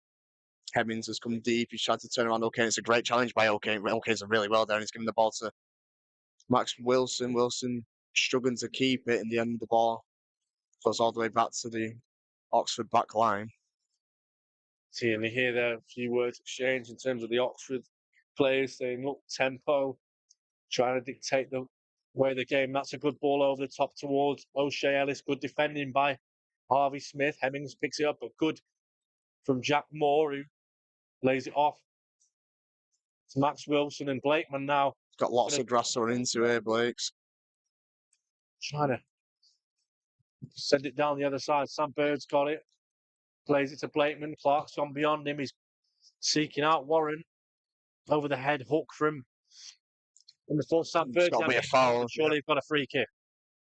Hemmings has come deep. He's tried to turn around O'Kane. It's a great challenge by O'Kane. O'Kane's done really well there, and he's giving the ball to Max Wilson. Wilson struggling to keep it in the end of the ball. Goes all the way back to the Oxford back line. See, and you hear there a few words exchanged in terms of the Oxford players saying, look, tempo, trying to dictate the way of the game. That's a good ball over the top towards O'Shea Ellis. Good defending by Harvey Smith. Hemmings picks it up, but good from Jack Moore, who lays it off to Max Wilson, and Blakeman now. He's got lots of grass thrown into here, Blake's. Trying to send it down the other side. Sam Bird's got it. Plays it to Blakeman. Clark's gone beyond him. He's seeking out Warren. Over the head hook from the full Sam Bird's got to be a foul. Surely you've got a free kick.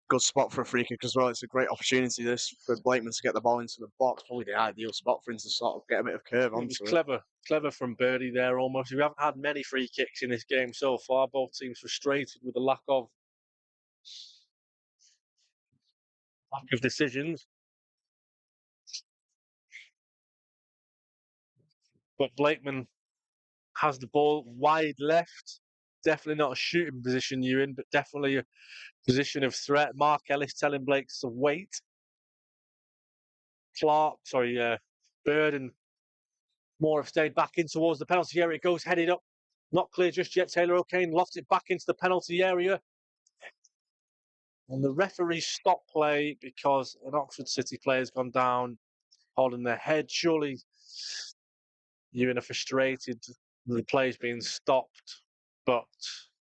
Good spot for a free kick as well. It's a great opportunity this for Blakeman to get the ball into the box. Probably the ideal spot for him to sort of get a bit of curve onto it. Clever from Birdie there almost. We haven't had many free kicks in this game so far. Both teams frustrated with the lack of decisions. But Blakeman has the ball wide left. Definitely not a shooting position you're in, but definitely a position of threat. Mark Ellis telling Blake to wait. Bird and Moore have stayed back in towards the penalty area. It goes headed up. Not clear just yet. Taylor O'Kane lofts it back into the penalty area. And the referee stopped play because an Oxford City player has gone down, holding their head. Surely you're in a frustrated, the play's being stopped, but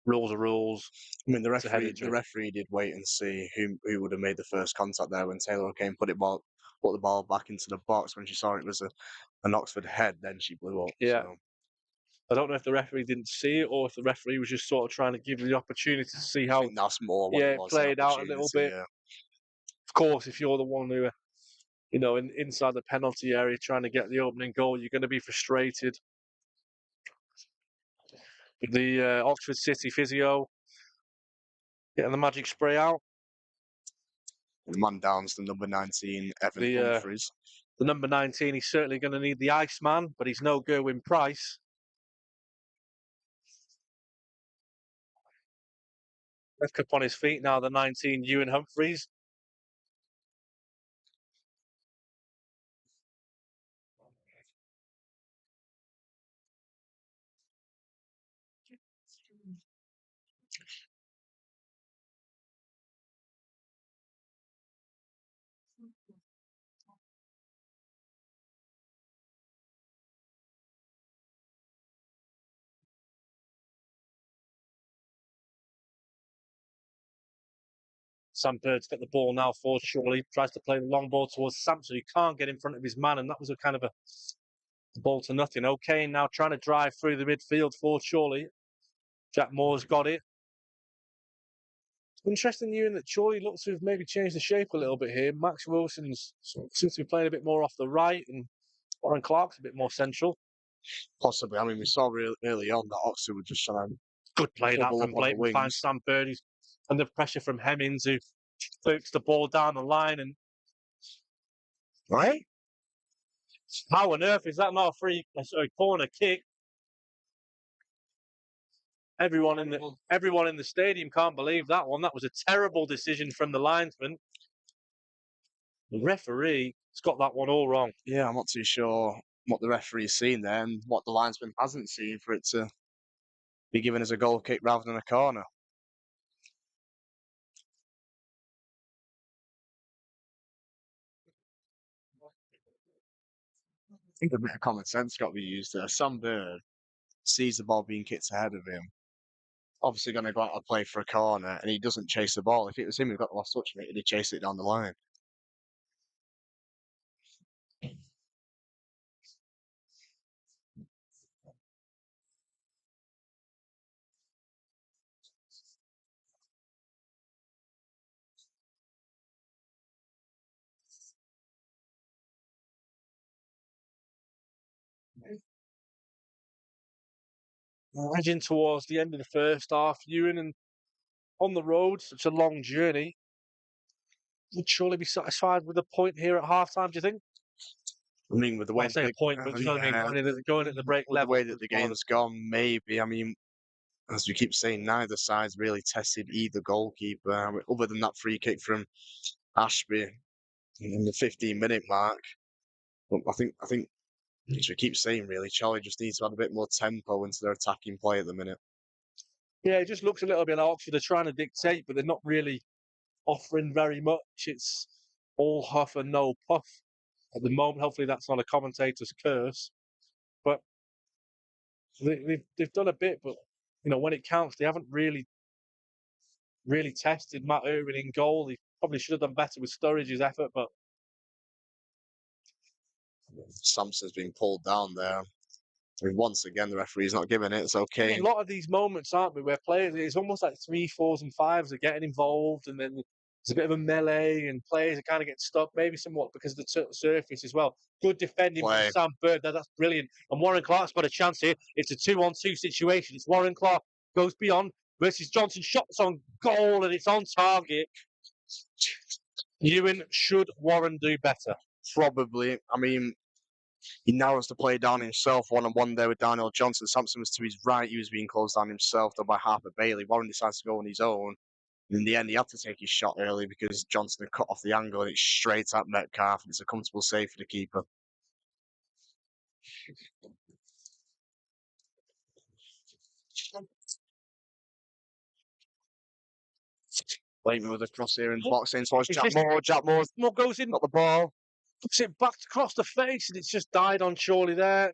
rules are rules. I mean, the referee did wait and see who would have made the first contact there when Taylor O'Kane put the ball back into the box. When she saw it was an Oxford head, then she blew up. Yeah. So. I don't know if the referee didn't see it or if the referee was just sort of trying to give the opportunity to see how that's more what it was, played out a little bit. Yeah. course, if you're the one who, inside the penalty area trying to get the opening goal, you're going to be frustrated. The Oxford City physio getting the magic spray out. The man down's the number 19, Evan Humphreys. The number 19, he's certainly going to need the Iceman, but he's no Gerwyn Price. Left up on his feet now, the 19, Ewan Humphreys. Sam Bird's got the ball now for Chorley. Tries to play the long ball towards Sampson. He can't get in front of his man, and that was a kind of a ball to nothing. Okay, now trying to drive through the midfield for Chorley. Jack Moore's got it. It's interesting, Ewan, that Chorley looks to have maybe changed the shape a little bit here. Max Wilson seems to be playing a bit more off the right, and Warren Clark's a bit more central. Possibly. I mean, we saw really early on that Oxford were just trying to... Good play that from Blake. Finds Sam Bird. He's under pressure from Hemmings, who pokes the ball down the line. And right? How on earth is that not a corner kick? Everyone in the stadium can't believe that one. That was a terrible decision from the linesman. The referee has got that one all wrong. Yeah, I'm not too sure what the referee's seen there and what the linesman hasn't seen for it to be given as a goal kick rather than a corner. I think a bit of common sense got to be used there. Sam Bird sees the ball being kicked ahead of him. Obviously going to go out and play for a corner, and he doesn't chase the ball. If it was him who got the last touch of it, he'd chase it down the line. Edging towards the end of the first half, Ewan, and on the road, such a long journey. Would Chorley be satisfied with a point here at half-time, do you think? I mean, with the way... I say a point, but you know what I mean? Going at the break level. The way that the game's gone, maybe. I mean, as we keep saying, neither side's really tested either goalkeeper. Other than that free kick from Ashby in the 15-minute mark. But I think, as we keep saying, really, Chorley just needs to add a bit more tempo into their attacking play at the minute. Yeah, it just looks a little bit like Oxford are trying to dictate, but they're not really offering very much. It's all huff and no puff at the moment. Hopefully that's not a commentator's curse. But they've done a bit, but when it counts, they haven't really tested Matt Irwin in goal. He probably should have done better with Sturridge's effort, but Sampson's been pulled down there. I mean, once again, the referee's not giving it. It's okay. A lot of these moments, aren't we, where players, it's almost like 3, 4s and 5s are getting involved, and then there's a bit of a melee, and players are kind of getting stuck, maybe somewhat because of the surface as well. Good defending from Sam Bird. That's brilliant. And Warren Clark's got a chance here. It's a 2-on-2 situation. It's Warren Clark goes beyond versus Johnson. Shots on goal, and it's on target. Ewan, should Warren do better? Probably. I mean, he now has to play down himself one-on-one there with Daniel Johnson. Sampson was to his right. He was being closed down himself, though, by Harper Bailey. Warren decides to go on his own. In the end, he had to take his shot early because Johnson had cut off the angle and it's straight at Metcalf, and it's a comfortable save for the keeper. Blakeman with a cross here and box in towards Jack Moore. Jack Moore goes in, got the ball. Puts it back across the face, and it's just died on Chorley there.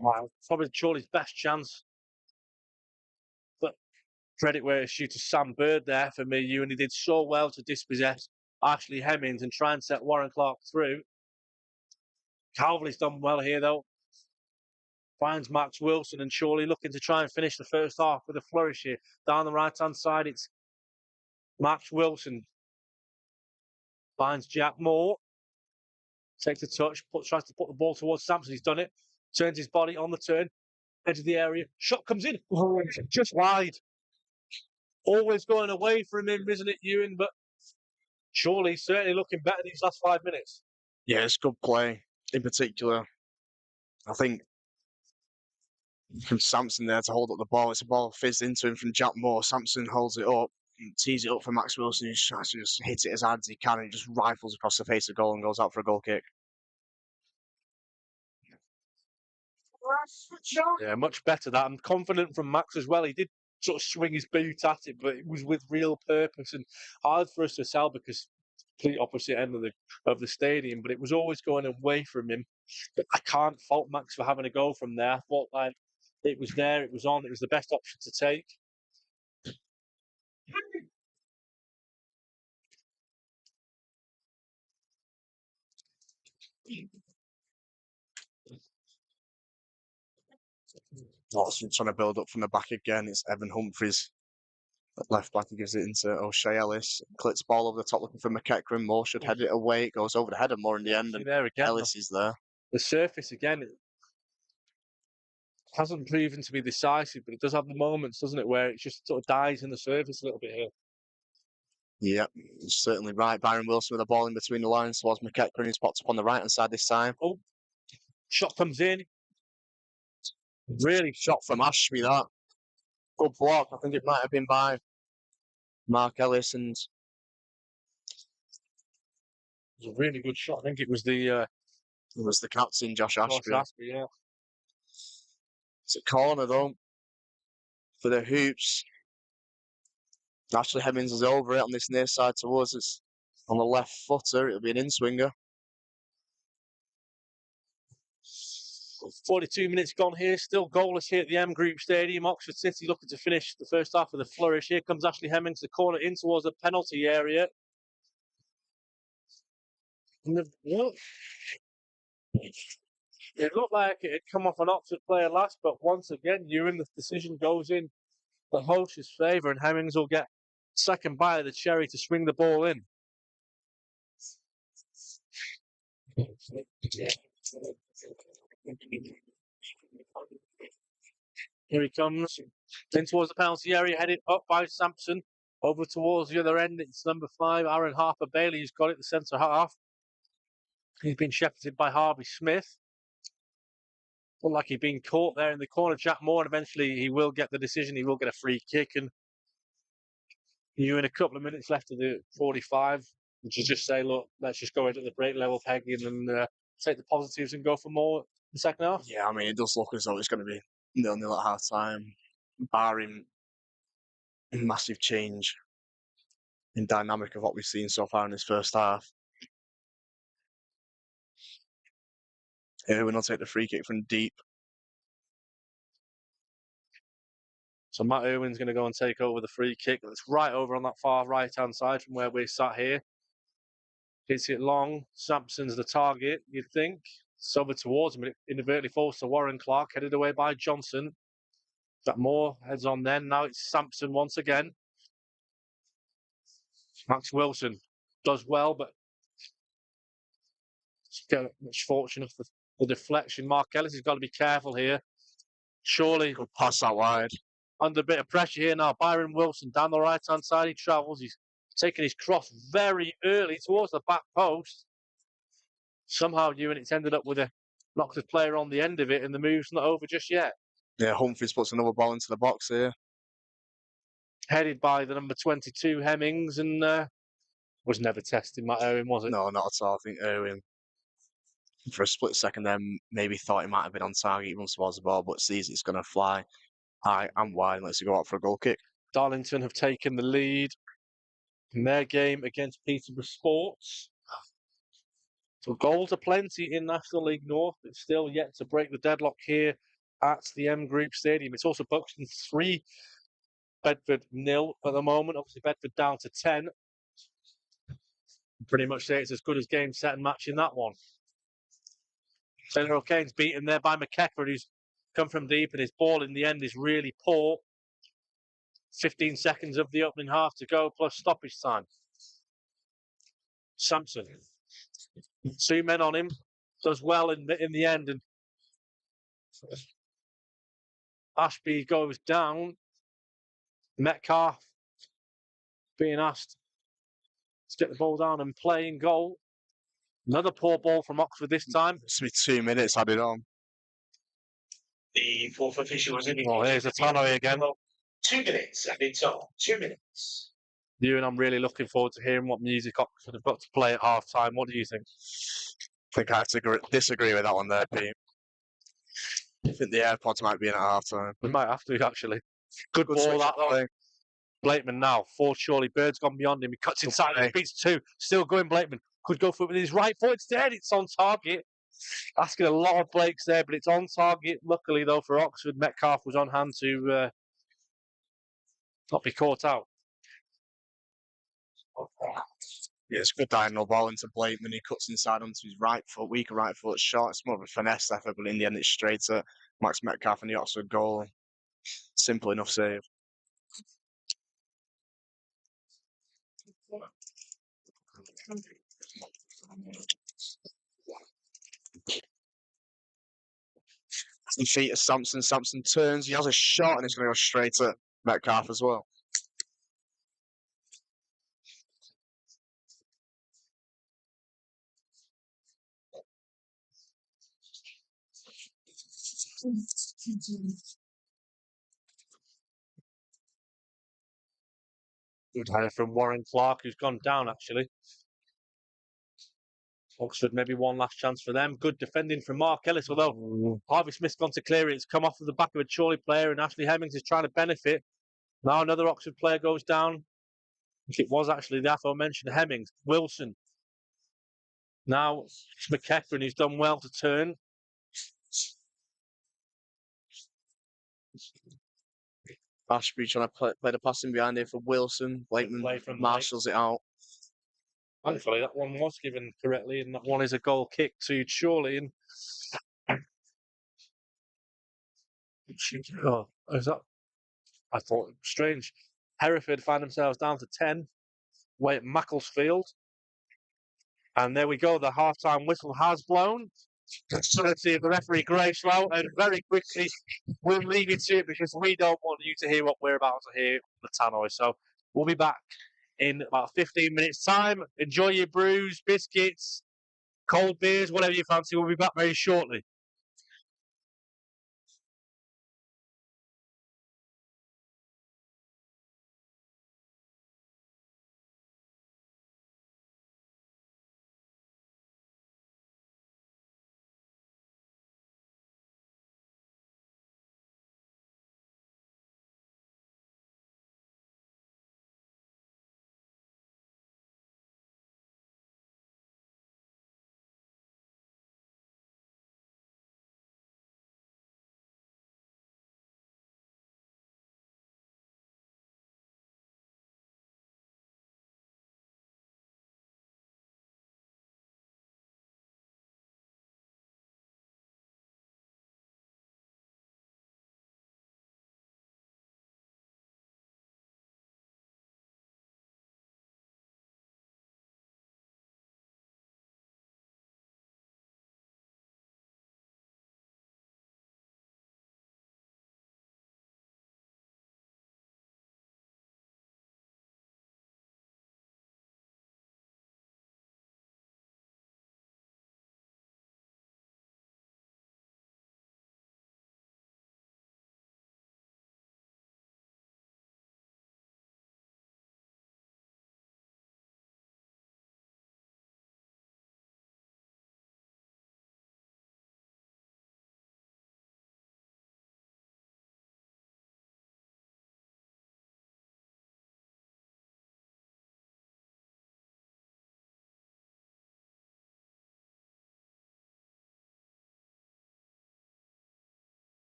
Wow, probably Chorley's best chance Credit where it's due to Sam Bird there for me. Ewan, he did so well to dispossess Ashley Hemmings and try and set Warren Clark through. Calverley's done well here, though. Finds Max Wilson and Chorley looking to try and finish the first half with a flourish here. Down the right-hand side, it's Max Wilson. Finds Jack Moore. Takes a touch, tries to put the ball towards Sampson. He's done it. Turns his body on the turn. Edge of the area. Shot comes in. Oh, just wide. Always going away from him, isn't it, Ewan? But surely certainly looking better these last 5 minutes. Yeah, it's good play. In particular, I think from Sampson there to hold up the ball. It's a ball fizzed into him from Jack Moore. Sampson holds it up, tees it up for Max Wilson. He tries to just hit it as hard as he can, and he just rifles across the face of goal and goes out for a goal kick. Yeah, much better that. I'm confident from Max as well. He did sort of swing his boot at it, but it was with real purpose and hard for us to sell because complete opposite end of the stadium. But it was always going away from him. But I can't fault Max for having a go from there. I thought like it was there, it was on, it was the best option to take. Watson trying to build up from the back again. It's Evan Humphries at left back. He gives it into O'Shea Ellis. Clips ball over the top looking for McEachran. Moore should head it away. It goes over the head of Moore in the end. And there again, Ellis is there. The surface again, it hasn't proven to be decisive, but it does have the moments, doesn't it, where it just sort of dies in the surface a little bit here. Yep, certainly right. Byron Wilson with the ball in between the lines towards McEachran. He's popped up on the right-hand side this time. Oh, shot comes in. Really shot from Ashby, that. Good block. I think it might have been by Mark Ellis, and it was a really good shot. I think it was the captain, Josh Ashby. Yeah. It's a corner, though, for the Hoops. Ashley Hemmings is over it on this near side towards us. On the left footer, it'll be an in-swinger. 42 minutes gone here, still goalless here at the M Group Stadium. Oxford City looking to finish the first half with a flourish. Here comes Ashley Hemmings, the corner in towards the penalty area. And it looked like it had come off an Oxford player last, but once again, Ewan, the decision goes in the host's favour, and Hemmings will get second bite of the cherry to swing the ball in. Here he comes, in towards the penalty area, headed up by Sampson. Over towards the other end, it's number 5, Aaron Harper-Bailey, who's got it, the centre half. He's been shepherded by Harvey Smith. Looked like he'd been caught there in the corner, Jack Moore, and eventually he will get the decision. He will get a free kick, and you in a couple of minutes left of the 45, which is just say, look, let's just go into the break level pegging and take the positives and go for more in the second half. Yeah, I mean, it does look as though it's going to be 0-0 at half time, barring massive change in dynamic of what we've seen so far in this first half. Irwin will take the free kick from deep. So Matt Irwin's going to go and take over the free kick. That's right over on that far right-hand side from where we're sat here. Hits it long. Sampson's the target, you'd think. It's over towards him. It inadvertently falls to Warren Clark, headed away by Johnson. Jack Moore heads on then. Now it's Sampson once again. Max Wilson does well, but get much fortune off the deflection. Mark Ellis has got to be careful here. Surely Good pass out wide. Under a bit of pressure here now. Byron Wilson down the right-hand side. He travels. He's taking his cross very early towards the back post. Somehow, it's ended up with a Knox's player on the end of it, and the move's not over just yet. Yeah, Humphries puts another ball into the box here. Headed by the number 22, Hemmings, and was never tested, Matt Irwin, was it? No, not at all. I think Irwin, for a split second then, maybe thought he might have been on target. He runs towards the ball, but sees it's going to fly high and wide and lets it go out for a goal kick. Darlington have taken the lead in their game against Peterborough Sports. So goals are plenty in National League North, but still yet to break the deadlock here at the M Group Stadium. It's also Buxton's 3 Bedford 0 at the moment. Obviously, Bedford down to 10. Pretty much say it's as good as game, set, and match in that one. Taylor O'Kane's beaten there by McKecker, who's come from deep, and his ball in the end is really poor. 15 seconds of the opening half to go, plus stoppage time. Sampson, 2 men on him, does well in the end, and Ashby goes down. Metcalf being asked to get the ball down and play in goal. Another poor ball from Oxford this time. It's be 2 minutes added on. The fourth official was in. Oh, here's a Tannoy again. 2 minutes, and it's on. 2 minutes. You and I'm really looking forward to hearing what music Oxford have got to play at half time. What do you think? I think I have to disagree with that one there, Pete. I think the AirPods might be in at half time. We might have to, actually. Good ball, that though. Blakeman now, 4 Chorley. Bird's gone beyond him. He cuts inside and beats 2. Still going, Blakeman. Could go for it with his right foot instead. It's on target. Asking a lot of Blakes there, but it's on target. Luckily, though, for Oxford, Metcalf was on hand to not be caught out. Yeah, it's a good diagonal ball into Blakeman. He cuts inside onto his right foot, weaker right foot, short. It's more of a finesse effort, but in the end, it's straight at Max Metcalf and the Oxford goal. Simple enough save. The feet of Sampson. Sampson turns. He has a shot and it's going to go straight at Metcalf as well. Good header from Warren Clark, who's gone down, actually. Oxford, maybe one last chance for them. Good defending from Mark Ellis, although Harvey Smith's gone to clear it. It's come off of the back of a Chorley player, and Ashley Hemmings is trying to benefit. Now another Oxford player goes down. It was actually the aforementioned Hemmings. Wilson. Now it's McKecker, who's done well to turn. Ashby trying to play the passing behind here for Wilson. Blakeman marshals it out. Thankfully, that one was given correctly, and that one is a goal kick to Chorley. And oh, is that? I thought strange. Hereford find themselves down to 10. Way at Macclesfield. And there we go. The half-time whistle has blown. Courtesy of the referee Grayslow, and very quickly we'll leave you to it because we don't want you to hear what we're about to hear on the Tannoy. So we'll be back in about 15 minutes' time. Enjoy your brews, biscuits, cold beers, whatever you fancy. We'll be back very shortly.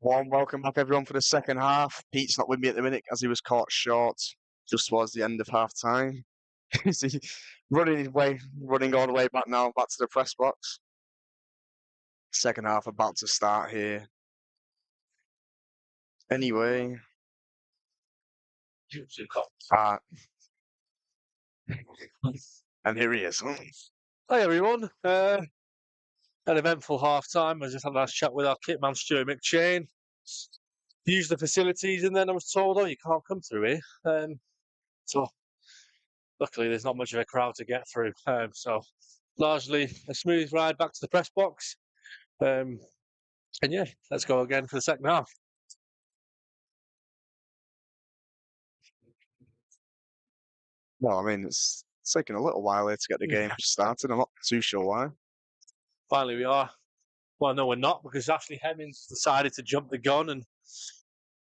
Warm welcome back, everyone, for the second half. Pete's not with me at the minute as he was caught short just towards the end of half time. Is he running all the way back now, back to the press box? Second half about to start here. Anyway, and here he is. Hi everyone. An eventful half time. I just had a nice chat with our kit man Stuart McChain. Used the facilities, and then I was told, "Oh, you can't come through here." So luckily, there's not much of a crowd to get through. So largely a smooth ride back to the press box. And yeah, let's go again for the second half. No, I mean, it's taken a little while here to get the game started. I'm not too sure why. Finally, we are. Well, no, we're not, because Ashley Hemmings decided to jump the gun and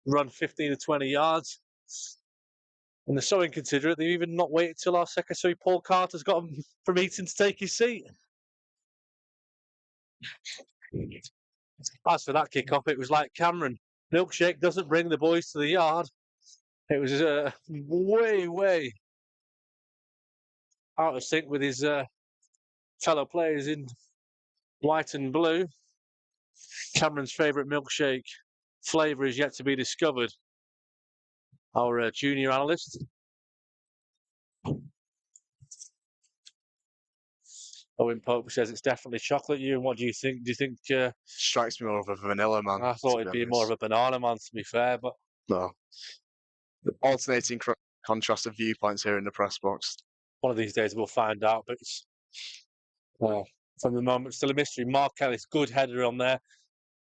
run 15 to 20 yards. And they're so inconsiderate, they've even not waited till our secretary, Paul Carter's got him from Eton to take his seat. As for that kick-off, it was like Cameron. Milkshake doesn't bring the boys to the yard. It was way out of sync with his fellow players in white and blue. Cameron's favourite milkshake flavour is yet to be discovered. Our junior analyst. Owen Pope says it's definitely chocolate. You, and what do you think? Do you think? Strikes me more of a vanilla man. I thought it'd be more of a banana man, to be fair, but no. The alternating contrast of viewpoints here in the press box. One of these days we'll find out. But it's, well, from the moment, still a mystery. Mark Ellis, good header on there.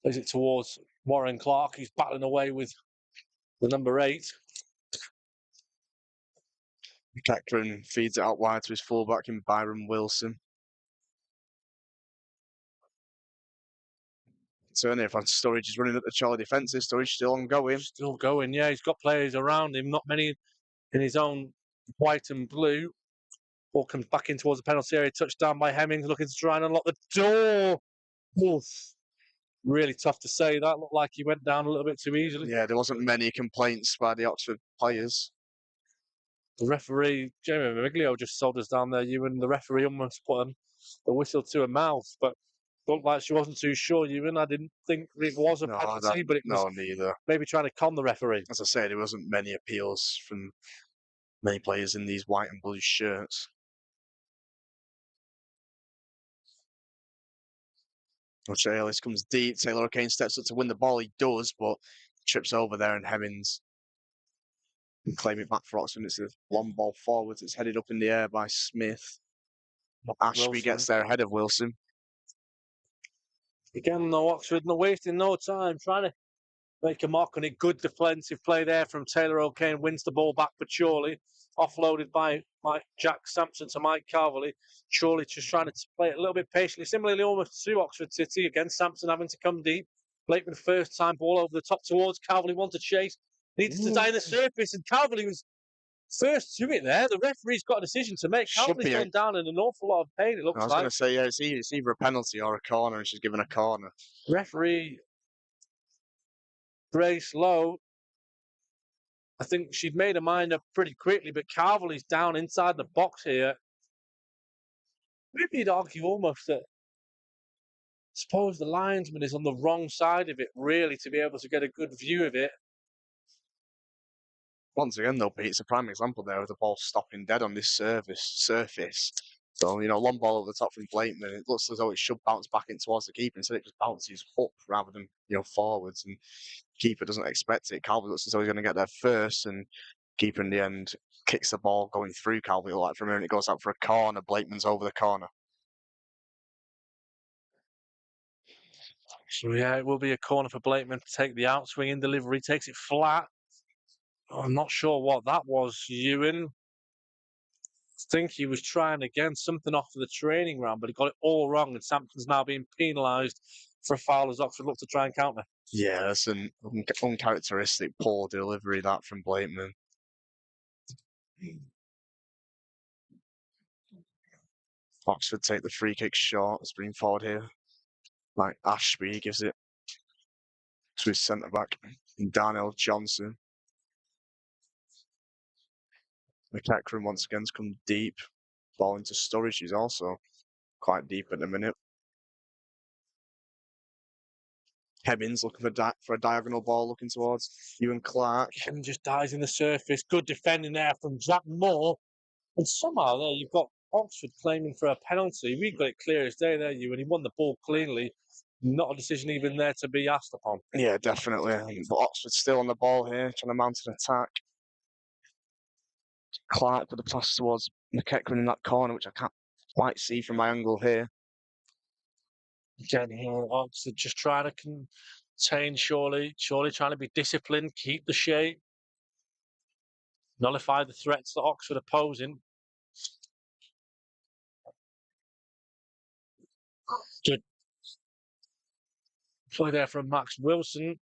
Plays it towards Warren Clark. He's battling away with the number 8. Declan feeds it out wide to his fullback in Byron Wilson. Certainly, if Sturridge is running at the Chorley defensive, Sturridge still ongoing. Still going, yeah. He's got players around him, not many in his own white and blue. Ball comes back in towards the penalty area, touched down by Hemmings, looking to try and unlock the door. Oof. Really tough to say that. Looked like he went down a little bit too easily. Yeah, there wasn't many complaints by the Oxford players. The referee, Jamie Miglio, just sold us down there. Ewan, the referee almost put a whistle to her mouth, but looked like she wasn't too sure, Ewan. I didn't think it was a penalty, but it was neither. Maybe trying to con the referee. As I say, there wasn't many appeals from many players in these white and blue shirts. Ellis comes deep. Taylor O'Kane steps up to win the ball. He does, but trips over there, and Hemmings can claim it back for Oxford. It's a long ball forwards. It's headed up in the air by Smith. Ashby gets there ahead of Wilson. Again, no Oxford, not wasting no time, trying to make a mark on it. Good defensive play there from Taylor O'Kane. Wins the ball back for Chorley. Offloaded by Jack Sampson to Mike Calverley. Chorley just trying to play it a little bit patiently. Similarly, almost to Oxford City. Again, Sampson having to come deep. Blakeman first time ball over the top towards Calverley. Want to chase. Needs to die in the surface. And Calverley was first to it there. The referee's got a decision to make. Calverley's going down in an awful lot of pain, it looks like. I was going to say, yeah, it's either a penalty or a corner, and she's given a corner. Referee Grace Lowe, I think she'd made her mind up pretty quickly, but Calverley's down inside the box here. Maybe you'd argue almost that, suppose the linesman is on the wrong side of it, really, to be able to get a good view of it. Once again, though, Pete, it's a prime example there of the ball stopping dead on this surface. So, long ball over the top from Blakeman. It looks as though it should bounce back in towards the keeper. Instead, it just bounces up rather than, forwards. And keeper doesn't expect it. Calvert looks as though he's going to get there first. And keeper, in the end, kicks the ball going through Calvert. Like for a minute, it goes out for a corner. Blakeman's over the corner. So, yeah, it will be a corner for Blakeman to take the outswing in delivery. Takes it flat. I'm not sure what that was, Ewan. I think he was trying again something off of the training ground, but he got it all wrong, and Sampson's now being penalised for a foul as Oxford look to try and counter. Yeah, that's an uncharacteristic poor delivery, that from Blakeman. Oxford take the free kick short. It's bring forward here. Like Ashby gives it to his centre back, Darnell Johnson. McEachran once again has come deep. Ball into Sturridge, who's also quite deep at the minute. Hemmings looking for a diagonal ball, looking towards Ewan Clark. And just dies in the surface. Good defending there from Jack Moore. And somehow there you've got Oxford claiming for a penalty. We got it clear as day there, Ewan. He won the ball cleanly. Not a decision even there to be asked upon. Yeah, definitely. But Oxford's still on the ball here, trying to mount an attack. Clark with the pass towards McEachran in that corner, which I can't quite see from my angle here. Again, Oxford just trying to contain Chorley. Chorley trying to be disciplined, keep the shape, nullify the threats that Oxford are posing. Good play there from Max Wilson.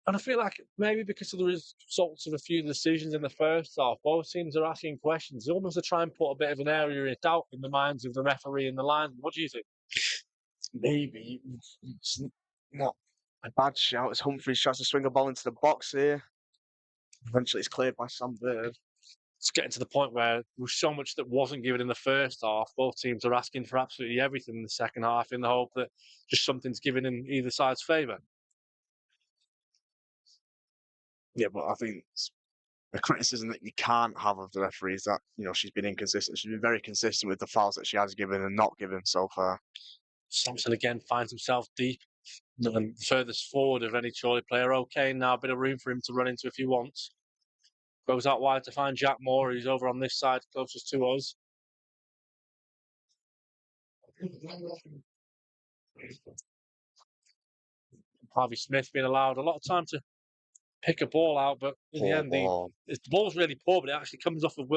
And I feel like maybe because of the results of a few decisions in the first half, both teams are asking questions, almost to try and put a bit of an area of doubt in the minds of the referee and the linesman. What do you think? Maybe it's not a bad shout as Humphries tries to swing a ball into the box here. Eventually it's cleared by Sam Bird. It's getting to the point where there was so much that wasn't given in the first half. Both teams are asking for absolutely everything in the second half in the hope that just something's given in either side's favour. Yeah, but I think the criticism that you can't have of the referee is that, she's been inconsistent. She's been very consistent with the fouls that she has given and not given so far. Sampson again finds himself deep and furthest forward of any Chorley player. Okay, now a bit of room for him to run into if he wants. Goes out wide to find Jack Moore, who's over on this side closest to us. Harvey Smith being allowed a lot of time to pick a ball out, but in the end, the ball's really poor, but it actually comes off of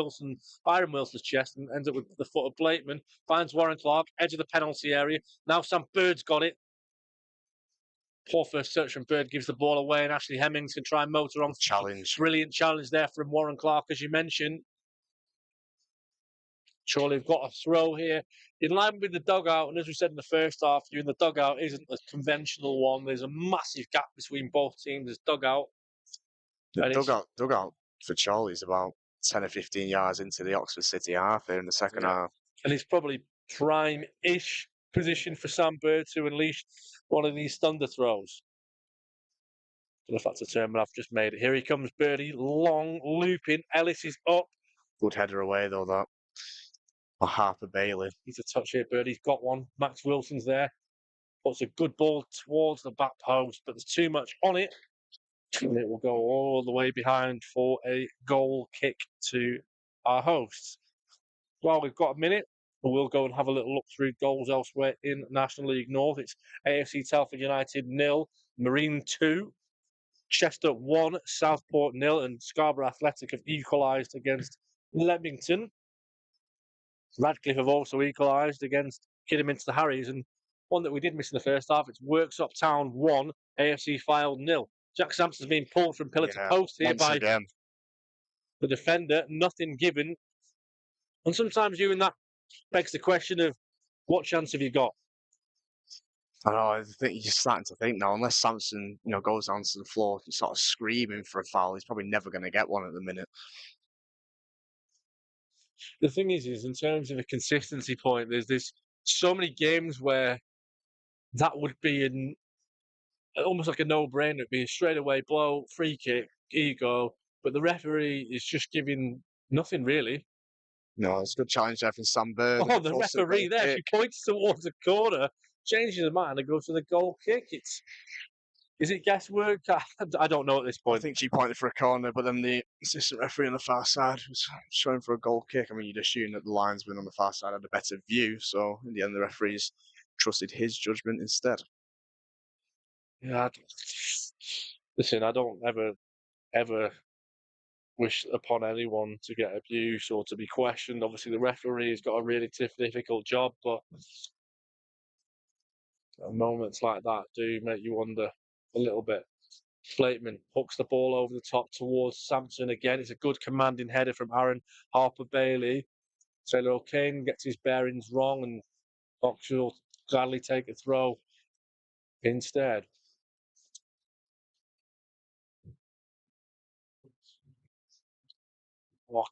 Byron Wilson's chest and ends up with the foot of Blakeman. Finds Warren Clark, edge of the penalty area. Now Sam Bird's got it. Poor first search from Bird, gives the ball away, and Ashley Hemmings can try and motor on. Challenge. Brilliant challenge there from Warren Clark, as you mentioned. Chorley have got a throw here in line with the dugout, and as we said in the first half, in the dugout isn't a conventional one. There's a massive gap between both teams. There's dugout. The dugout for Chorley is about 10 or 15 yards into the Oxford City half here in the second half. And it's probably prime-ish position for Sam Bird to unleash one of these thunder throws. I don't know if that's a term, but I've just made it. Here he comes, Birdie. Long looping. Ellis is up. Good header away, though, that. Harper Bailey. He's a touch here, Birdie's got one. Max Wilson's there. Puts a good ball towards the back post, but there's too much on it. And it will go all the way behind for a goal kick to our hosts. Well, we've got a minute. We'll go and have a little look through goals elsewhere in National League North. It's AFC Telford United 0, Marine 2, Chester 1, Southport 0, and Scarborough Athletic have equalised against Leamington. Radcliffe have also equalised against Kidderminster Harriers, and one that we did miss in the first half, it's Worksop Town 1, AFC Fylde 0. Jack Sampson's been pulled from pillar to post here by the defender, nothing given. And sometimes that begs the question of what chance have you got? I know, I think you're starting to think now, unless Sampson, goes down to the floor and sort of screaming for a foul, he's probably never going to get one at the minute. The thing is in terms of a consistency point, there's so many games where that would be almost like a no-brainer. It'd be a straight-away blow, free kick, ego, but the referee is just giving nothing really. No, it's a good challenge there from Sam Bird. Oh, the referee there, she points towards the corner, changes her mind and goes for the goal kick. Is it guesswork? I don't know at this point. I think she pointed for a corner, but then the assistant referee on the far side was showing for a goal kick. I mean, you'd assume that the linesman on the far side had a better view, so in the end the referees trusted his judgment instead. Yeah, listen, I don't ever wish upon anyone to get abused or to be questioned. Obviously, the referee's got a really difficult job, but moments like that do make you wonder a little bit. Blakeman hooks the ball over the top towards Sampson again. It's a good commanding header from Aaron Harper Bailey. Taylor O'Kane gets his bearings wrong, and Oxford will gladly take a throw instead.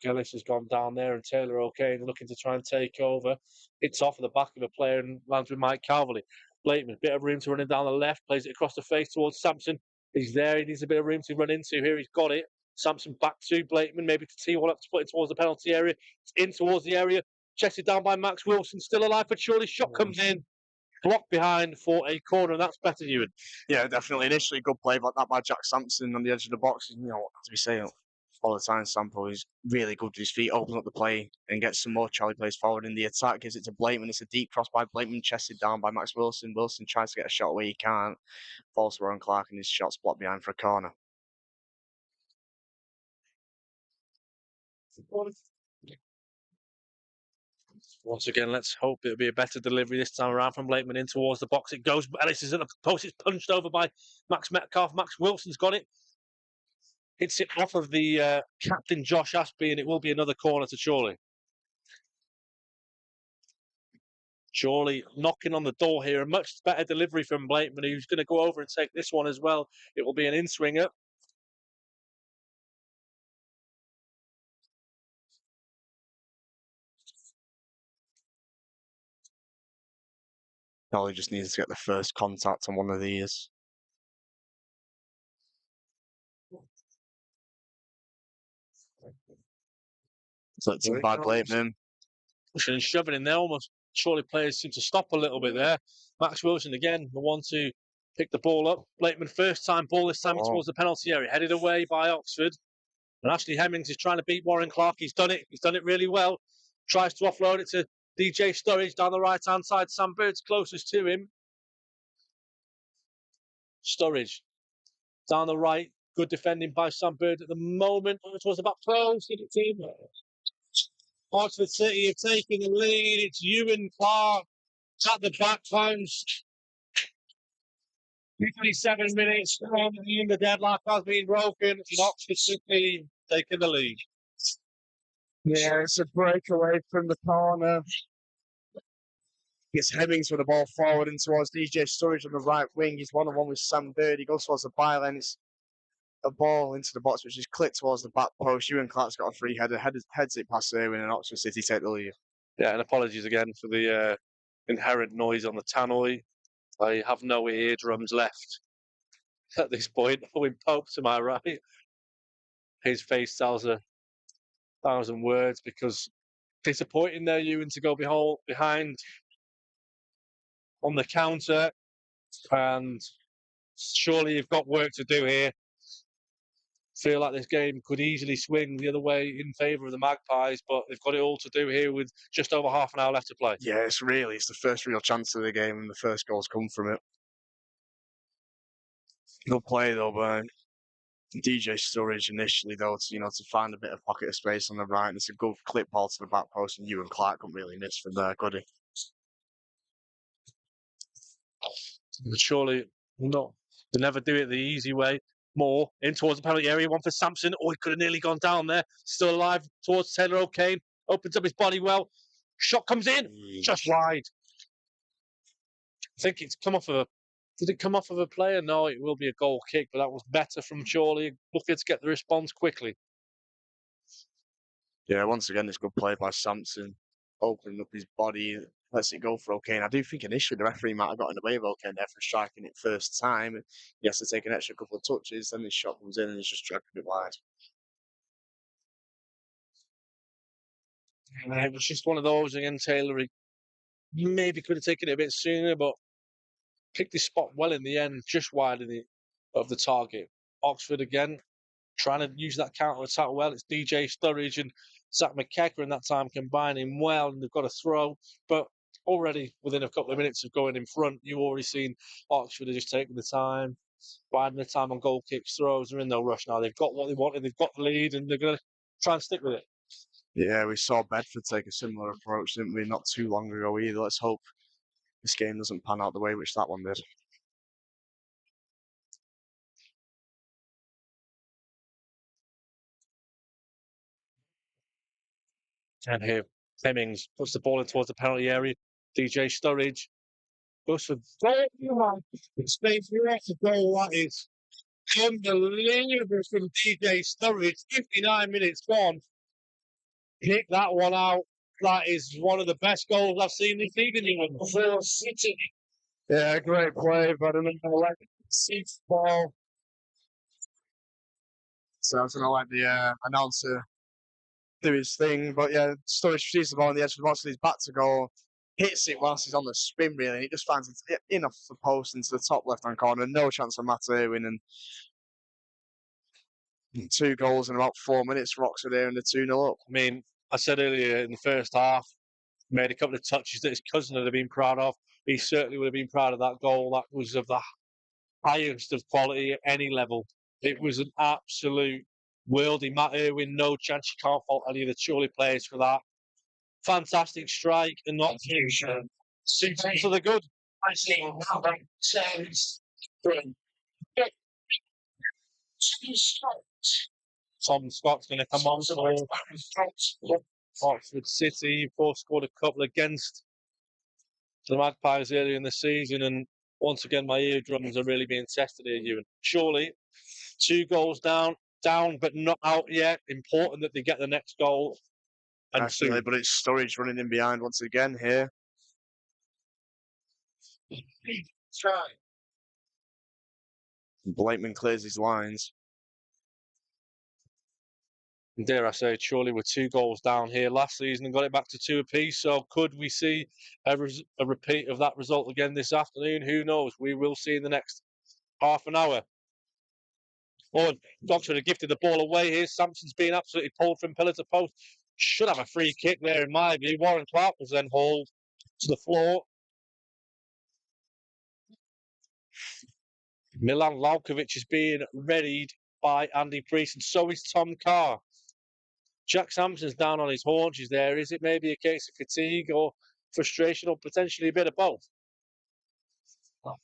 Ellis has gone down there, and Taylor O'Kane looking to try and take over. It's off of the back of a player and lands with Mike Calverley. Blakeman, bit of room to run in down the left, plays it across the face towards Sampson. He's there, he needs a bit of room to run into here. He's got it. Sampson back to Blakeman, maybe to T1 up to put it towards the penalty area. It's in towards the area, chested down by Max Wilson, still alive for Chorley. Shot comes in, blocked behind for a corner, and that's better, Ewan. Yeah, definitely. Initially, good play like that by Jack Sampson on the edge of the box. You know, as we say all the time, Sampo is really good with his feet, opens up the play and gets some more Charlie plays forward in the attack. Gives it to Blakeman. It's a deep cross by Blakeman, chested down by Max Wilson. Wilson tries to get a shot away, he can't. Falls to Warren Clark, and his shot's blocked behind for a corner. Once again, let's hope it'll be a better delivery this time around from Blakeman in towards the box. It goes. Ellis is at the post. It's punched over by Max Metcalf. Max Wilson's got it. Hits it off of the captain Josh Aspey, and it will be another corner to Chorley. Chorley knocking on the door here. A much better delivery from Blakeman, who's going to go over and take this one as well. It will be an in-swinger. Charlie just needs to get the first contact on one of these. So it's by Blakeman. Pushing and shoving in there. Almost Chorley players seem to stop a little bit there. Max Wilson again, the one to pick the ball up. Blakeman first time ball, this time towards the penalty area. Headed away by Oxford. And Ashley Hemmings is trying to beat Warren Clark. He's done it. He's done it really well. Tries to offload it to DJ Sturridge down the right-hand side. Sam Bird's closest to him. Sturridge down the right. Good defending by Sam Bird at the moment. It was about 12. Oxford City have taken the lead. It's Ewan Clark at the back post. 57 minutes. The deadlock has been broken. And Oxford City taking the lead. Yeah, it's a breakaway from the corner. Gets Hemmings with the ball forward in towards DJ Sturridge on the right wing. He's one-on-one with Sam Bird. He goes towards the byline. It's a ball into the box, which is clipped towards the back post. Ewan Clark's got a free header, heads it past Irwin, and Oxford City take the lead. Yeah, and apologies again for the inherent noise on the tannoy. I have no eardrums left at this point. Owen Pope to my right. His face tells 1,000 words because disappointing there, Ewan, to go behind on the counter, and surely you've got work to do here. Feel like this game could easily swing the other way in favour of the Magpies, but they've got it all to do here with just over half an hour left to play. Yeah, it's the first real chance of the game, and the first goals come from it. Good play though by DJ Sturridge initially, though, to find a bit of pocket of space on the right, and it's a good clip ball to the back post, and Ewan Clark couldn't really miss from there, could he? Surely not. They never do it the easy way. More in towards the penalty area. One for Sampson. Oh, he could have nearly gone down there. Still alive towards Taylor O'Kane. Opens up his body well. Shot comes in. Just wide. I think it's come off of a... Did it come off of a player? No, it will be a goal kick, but that was better from Chorley. Looking to get the response quickly. Yeah, once again, it's good play by Sampson. Opening up his body, lets it go for O'Kane. I do think initially the referee might have got in the way of O'Kane there for striking it first time. He has to take an extra couple of touches, then his shot comes in and he's just dragged a bit wide. It was just one of those again, Taylor. He maybe could have taken it a bit sooner, but picked his spot well in the end, just wide of the target. Oxford again, trying to use that counter attack well. It's DJ Sturridge and Zach McKecker in that time combining well, and they've got a throw. But already within a couple of minutes of going in front, you've already seen Oxford are just taking the time, biding the time on goal kicks, throws. They're in no rush now. They've got what they wanted, they've got the lead, and they're going to try and stick with it. Yeah, we saw Bedford take a similar approach, didn't we? Not too long ago either. Let's hope this game doesn't pan out the way which that one did. And here, Hemmings puts the ball in towards the penalty area. DJ Sturridge goes for goal. Space to goal. That is unbelievable from DJ Sturridge. 59 minutes gone. Kick that one out. That is one of the best goals I've seen this season, Ewan. For City. Yeah, great play, but I don't know, like, seats ball. So I was gonna let the announcer do his thing, but yeah, Sturridge receives the ball on the edge of the box, and he's back to goal. Hits it whilst he's on the spin, really, and he just finds it in off the post into the top left-hand corner. No chance for Matt Irwin, and 2 goals in about 4 minutes. Rocks are there and the 2-0 up. I mean, I said earlier in the first half, made a couple of touches that his cousin would have been proud of. He certainly would have been proud of that goal. That was of the highest of quality at any level. It was an absolute worldie. Matt Irwin, no chance. You can't fault any of the Chorley players for that. Fantastic strike and not Confusion. City. so the good. I see number 10. Two shots. Tom Scott's going to come on for Oxford City. Of course, scored a couple against the Magpies earlier in the season, and once again, my eardrums are really being tested here, Ewan. Surely, 2 goals down, but not out yet. Important that they get the next goal. And Definitely, but it's Sturridge running in behind once again here. Try. Blakeman clears his lines. dare I say, surely we're 2 goals down here last season and got it back to 2 apiece. So could we see a repeat of that result again this afternoon? Who knows? We will see in the next half an hour. Oh, Oxford have gifted the ball away here. Sampson's being absolutely pulled from pillar to post. Should have a free kick there in my view. Warren Clark was then hauled to the floor. Milan Lalkovic is being readied by Andy Priest, and so is Tom Carr. Jack Sampson's down on his haunches there. Is it maybe a case of fatigue or frustration or potentially a bit of both? I'm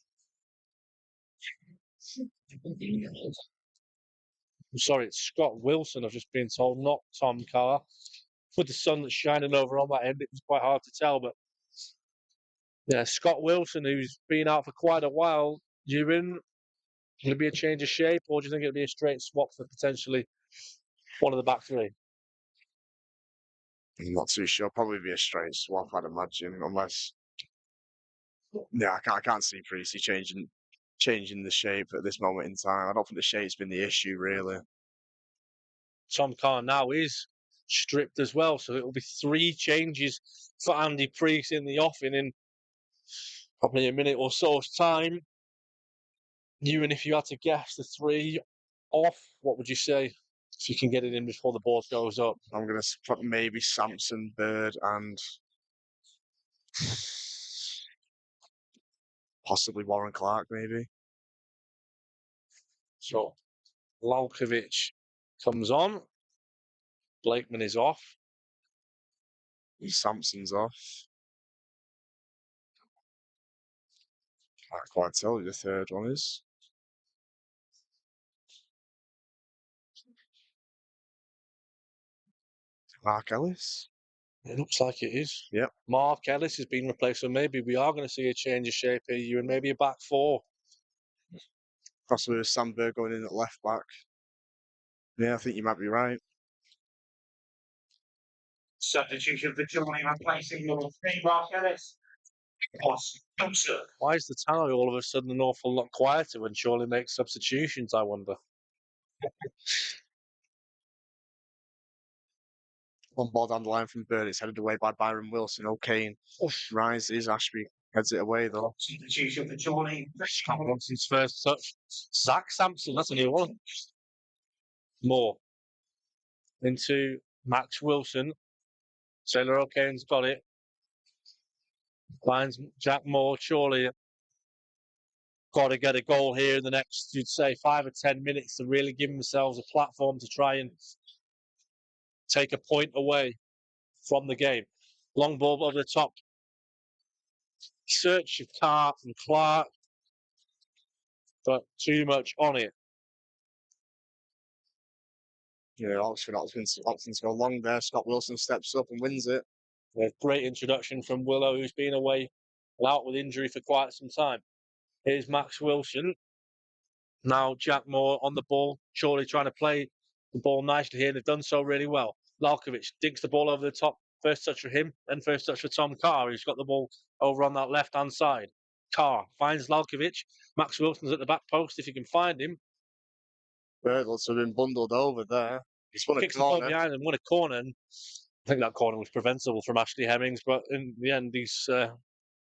sorry, it's Scott Wilson, I've just been told, not Tom Carr. With the sun that's shining over on that end, it was quite hard to tell. But yeah, Scott Wilson, who's been out for quite a while, Ewan, will it be a change of shape, or do you think it'll be a straight swap for potentially one of the back three? I'm not too sure. Probably be a straight swap, I'd imagine, unless. Yeah, I can't see Priestley changing the shape at this moment in time. I don't think the shape's been the issue, really. Tom Carr now is stripped as well, so it will be 3 changes for Andy Priest in the offing in probably a minute or so's time. Ewan, if you had to guess the 3 off, what would you say if you can get it in before the board goes up? I'm going to put maybe Sampson, Bird, and possibly Warren Clark, maybe. So Lalkovic comes on. Blakeman is off. Sampson's off. Can't quite tell who the third one is. Mark Ellis. It looks like it is. Yep. Mark Ellis has been replaced, so maybe we are going to see a change of shape here, Ewan, maybe a back 4. Possibly with Sandberg going in at left back. Yeah, I think you might be right. Substitution for Chorley replacing number 3, Mark Ellis. Why is the tannoy all of a sudden an awful lot quieter when Chorley makes substitutions, I wonder? One ball down the line from Bird. It's headed away by Byron Wilson. O'Kane rises. Ashby heads it away, though. Substitution for Chorley. Wilson's first touch. Zach Sampson, that's a new one. Moore into Max Wilson. Taylor O'Kane's got it. Finds Jack Moore. Surely got to get a goal here in the next, you'd say, 5 or 10 minutes to really give themselves a platform to try and take a point away from the game. Long ball over the top. Search of Carr and Clark, but too much on it. Yeah, Oxford options go long there. Scott Wilson steps up and wins it. A great introduction from Willow, who's been away out with injury for quite some time. Here's Max Wilson. Now Jack Moore on the ball. Chorley trying to play the ball nicely here. They've done so really well. Lalkovic dinks the ball over the top. First touch for him, then first touch for Tom Carr, who's got the ball over on that left-hand side. Carr finds Lalkovic. Max Wilson's at the back post if he can find him. Birtles have been bundled over there. He's won a Kicks the ball corner. behind and won a corner. And I think that corner was preventable from Ashley Hemmings, but in the end, he's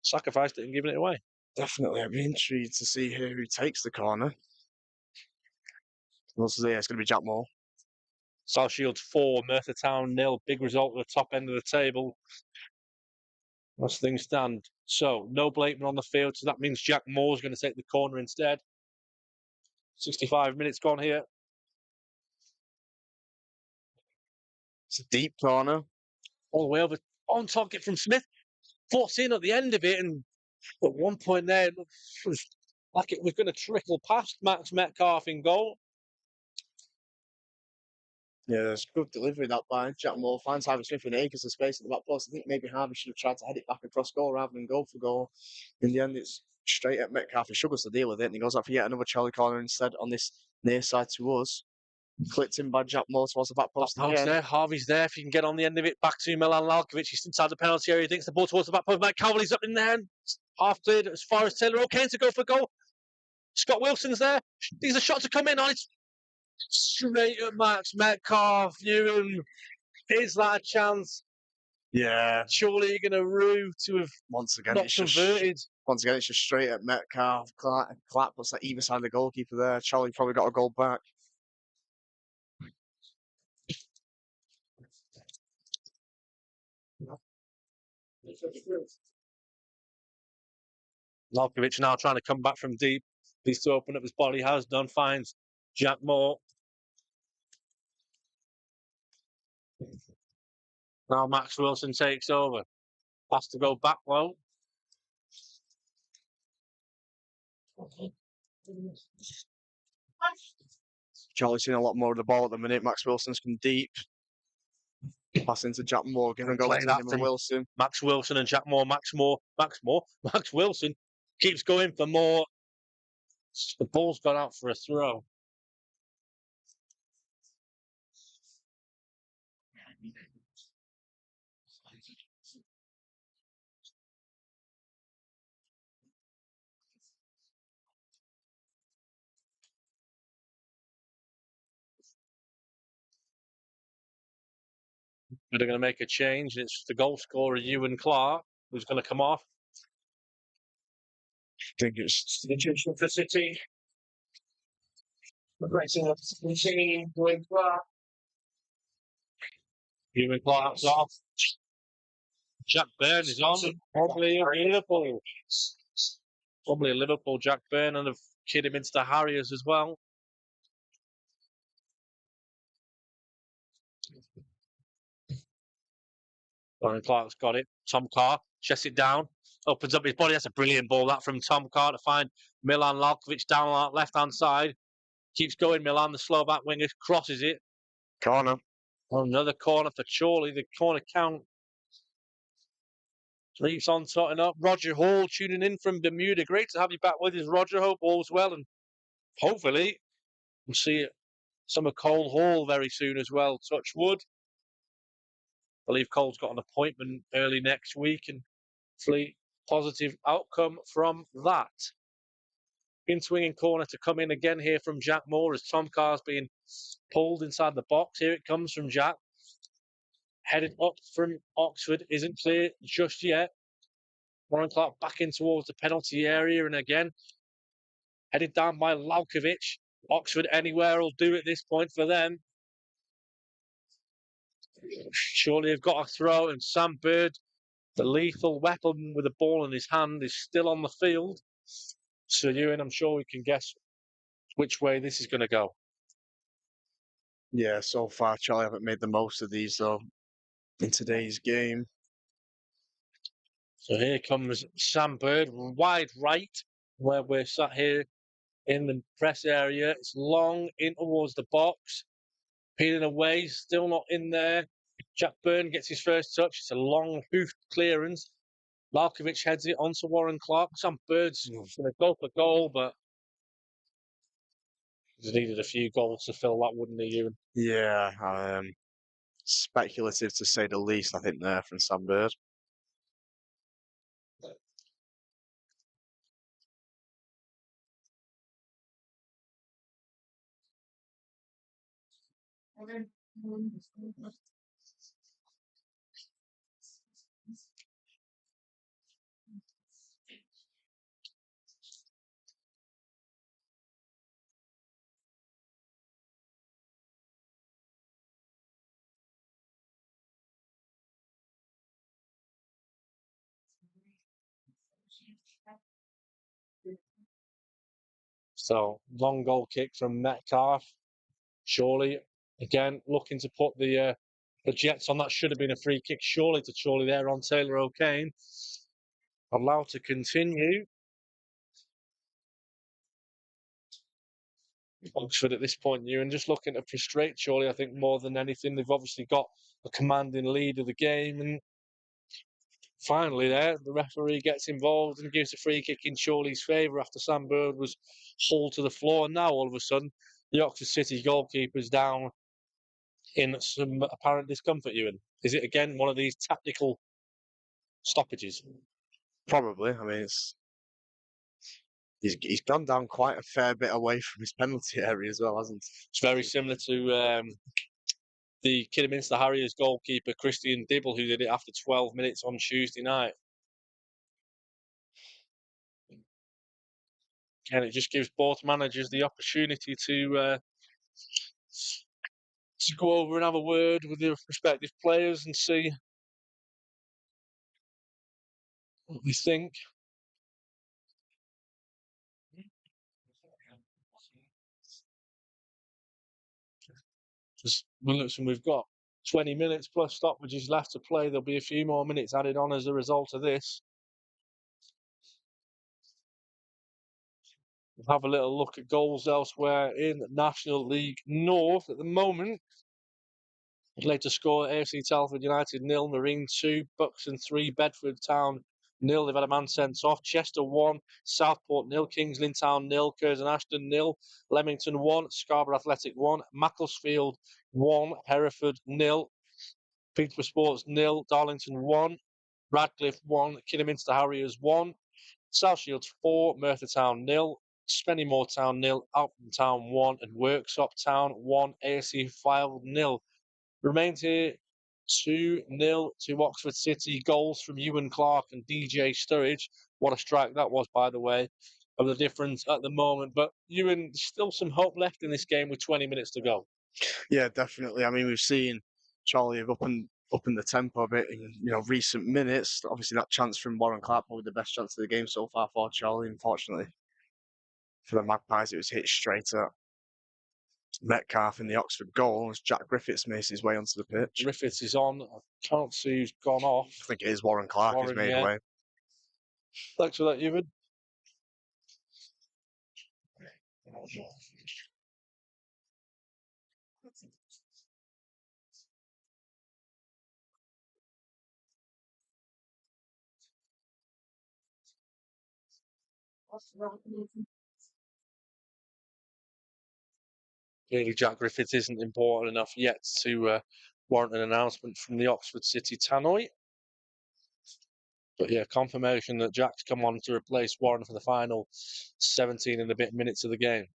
sacrificed it and given it away. Definitely, I'd be intrigued to see here who takes the corner. Yeah, it's going to be Jack Moore. South Shields 4, Merthyr Town 0. Big result at the top end of the table. As things stand. So, no Blakeman on the field, so that means Jack Moore's going to take the corner instead. 65 minutes gone here. It's a deep corner. All the way over on target from Smith. Fought in at the end of it, and at one point there, it was like it was going to trickle past Max Metcalf in goal. Yeah, it's good delivery that by Jack Moore. Finds Harvey Smith in acres of space at the back post. I think maybe Harvey should have tried to head it back across goal rather than go for goal. In the end, it's straight at Metcalf. He struggles to deal with it, and he goes out for yet another Chorley corner instead on this near side to us. Clipped in by Jack Moore towards the back post. Harvey's there. If you can get on the end of it, back to Milan Lalkovic. He's inside the penalty area. He thinks the ball towards the back post. Mike Cowley's up in there. Half cleared as far as Taylor O'Kane to go for goal. Scott Wilson's there. These are shots to come in on. It's straight at Max Metcalf. Ewan, is that a chance? Yeah. Surely you're going to rue to have once again not converted. Once again, it's just straight at Metcalf. Clark puts that either side of the goalkeeper there. Charlie probably got a goal back. Lalkovic now trying to come back from deep. He's to open up his body. Has done. Finds Jack Moore. Now Max Wilson takes over. Has to go back low. Charlie's seen a lot more of the ball at the minute. Max Wilson's come deep. Pass into Jack Moore. Give him a go to him and Wilson. Max Wilson and Jack Moore. Max Wilson keeps going for more. The ball's gone out for a throw. They're going to make a change. It's the goal scorer, Ewan Clark, who's going to come off. I think it's Substitution for City. Progressing up to continue going Clark. Ewan Clark's off. Jack Byrne is on. Probably a Liverpool. Probably a Liverpool Jack Byrne, and have kid him into the Harriers as well. Warren Clark's got it. Tom Carr chests it down, opens up his body. That's a brilliant ball, that from Tom Carr to find Milan Lalkovic down on that left-hand side. Keeps going, Milan, the slow-back winger, crosses it. corner. Another corner for Chorley. The corner count keeps on totting up. Roger Hall tuning in from Bermuda. Great to have you back with us, Roger. Hope all's well, and hopefully we'll see some of Cole Hall very soon as well. Touch wood. I believe Cole's got an appointment early next week, and hopefully positive outcome from that. In swinging corner to come in again here from Jack Moore as Tom Carr's being pulled inside the box. Here it comes from Jack. Headed up from Oxford, isn't clear just yet. Warren Clark back in towards the penalty area, and again headed down by Lalkovic. Oxford anywhere will do at this point for them. Surely have got a throw, and Sam Bird, the lethal weapon with the ball in his hand, is still on the field. So Ewan, I'm sure we can guess which way this is going to go. Yeah, so far Charlie haven't made the most of these though in today's game. So here comes Sam Bird, wide right, where we're sat here in the press area. It's long in towards the box. Peeling away, still not in there. Jack Byrne gets his first touch. It's a long hoofed clearance. Lalkovic heads it onto Warren Clark. Sam Bird's going to go for goal, but he's needed a few goals to fill that, wouldn't he, Ewan? Yeah, speculative to say the least, I think, there from Sam Bird. So, long goal kick from Metcalf. Chorley, again, looking to put the Jets on. That should have been a free kick, surely, to Chorley there on Taylor O'Kane. Allowed to continue. Oxford at this point, Ewan, just looking to frustrate Chorley, I think, more than anything. They've obviously got a commanding lead of the game, and finally there, the referee gets involved and gives a free kick in Chorley's favour after Sam Bird was hauled to the floor. And now, all of a sudden, the Oxford City goalkeeper's down in some apparent discomfort, Ewan. Is it, again, one of these tactical stoppages? Probably. I mean, he's gone down quite a fair bit away from his penalty area as well, hasn't he? It's very similar to the Kidderminster Harriers goalkeeper, Christian Dibble, who did it after 12 minutes on Tuesday night. And it just gives both managers the opportunity to go over and have a word with their respective players and see what they think. We've got 20 minutes plus stoppages left to play. There'll be a few more minutes added on as a result of this. We'll have a little look at goals elsewhere in National League North at the moment. Later score, AFC Telford United 0, Marine 2, Buxton 3, Bedford Town 0. They've had a man sent off. Chester 1, Southport 0, Kings Lynn Town 0, Curzon Ashton 0, Leamington 1, Scarborough Athletic 1, Macclesfield 1, Hereford 0, Peterborough Sports 0, Darlington 1, Radcliffe 1, Kidderminster Harriers 1, South Shields 4, Merthyr Town 0, Spennymoor Town 0, Alton Town 1, and Worksop Town 1, ASC Fylde 0. Remains here 2-0 to Oxford City. Goals from Ewan Clark and DJ Sturridge. What a strike that was, by the way, of the difference at the moment. But Ewan, still some hope left in this game with 20 minutes to go. Yeah, definitely. I mean, we've seen Chorley have up and the tempo a bit in recent minutes. Obviously, that chance from Warren Clark, probably the best chance of the game so far for Chorley. Unfortunately, for the Magpies, it was hit straight at Metcalf in the Oxford goal as Jack Griffiths makes his way onto the pitch. Griffiths is on. I can't see who's gone off. I think it is Warren Clark who's made away. Thanks for that, Ewan. Clearly, Jack Griffiths isn't important enough yet to warrant an announcement from the Oxford City tannoy. But yeah, confirmation that Jack's come on to replace Warren for the final 17 and a bit minutes of the game.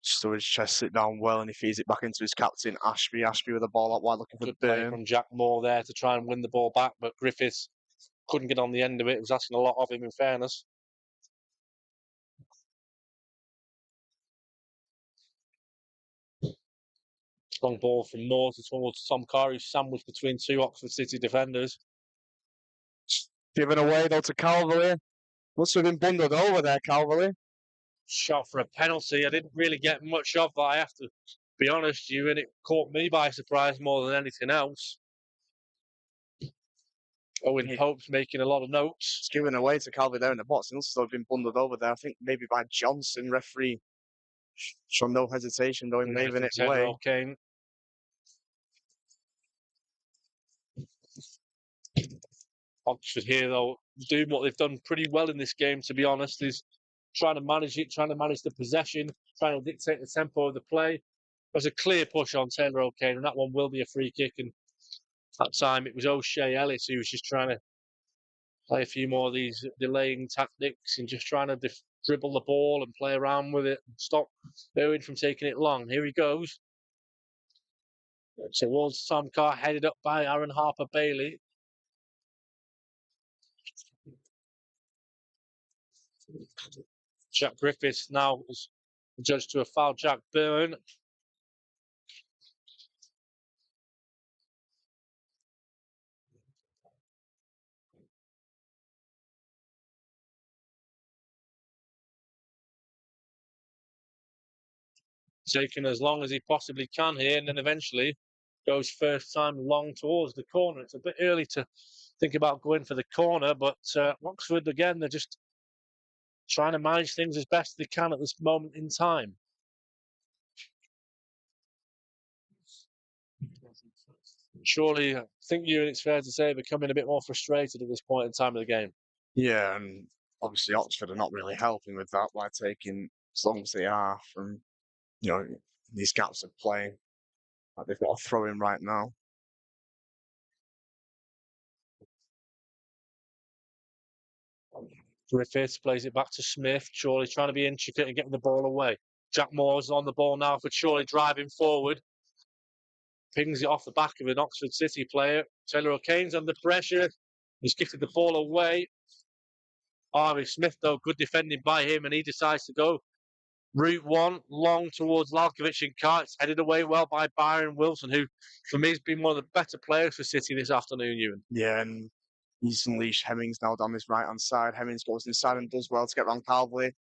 Sturridge chests it down well and he feeds it back into his captain, Ashby. Ashby with the ball out wide looking for Good the play burn. from Jack Moore there to try and win the ball back, but Griffiths couldn't get on the end of it. It was asking a lot of him, in fairness. Strong ball from Moore towards Tom Carr, who's sandwiched between two Oxford City defenders. Given away though to Calverley. Must have been bundled over there, Calverley. Shot for a penalty. I didn't really get much of that, I have to be honest, Ewan. It caught me by surprise more than anything else. Owen Pope's making a lot of notes. It's given away to Calverley there in the box. It must have been bundled over there, I think maybe by Johnson, referee. Showing no hesitation though in waving it away. Okay. Oxford here, though, doing what they've done pretty well in this game, to be honest, is trying to manage it, trying to manage the possession, trying to dictate the tempo of the play. There's a clear push on Taylor O'Kane, and that one will be a free kick. And that time it was O'Shea Ellis who was just trying to play a few more of these delaying tactics and just trying to dribble the ball and play around with it and stop Owen from taking it long. Here he goes. Towards Tom Carr, headed up by Aaron Harper-Bailey. Jack Griffiths now is judged to a foul. Jack Byrne. Taking as long as he possibly can here, and then eventually goes first time long towards the corner. It's a bit early to think about going for the corner, but Oxford, again, they're just trying to manage things as best they can at this moment in time. Surely, I think it's fair to say, becoming a bit more frustrated at this point in time of the game. Yeah, and obviously Oxford are not really helping with that by taking as long as they are from, these gaps of play. Like they've got a throw in right now. Griffiths plays it back to Smith. Chorley trying to be intricate and getting the ball away. Jack Moore's on the ball now for Chorley, driving forward. Pings it off the back of an Oxford City player. Taylor O'Kane's under pressure. He's gifted the ball away. Harvey Smith, though, good defending by him, and he decides to go route one, long towards Lalkovic and Carr. It's headed away well by Byron Wilson, who, for me, has been one of the better players for City this afternoon, Ewan. Yeah, and he's unleashed Hemmings now down this right-hand side. Hemmings goes inside and does well to get around Calvary.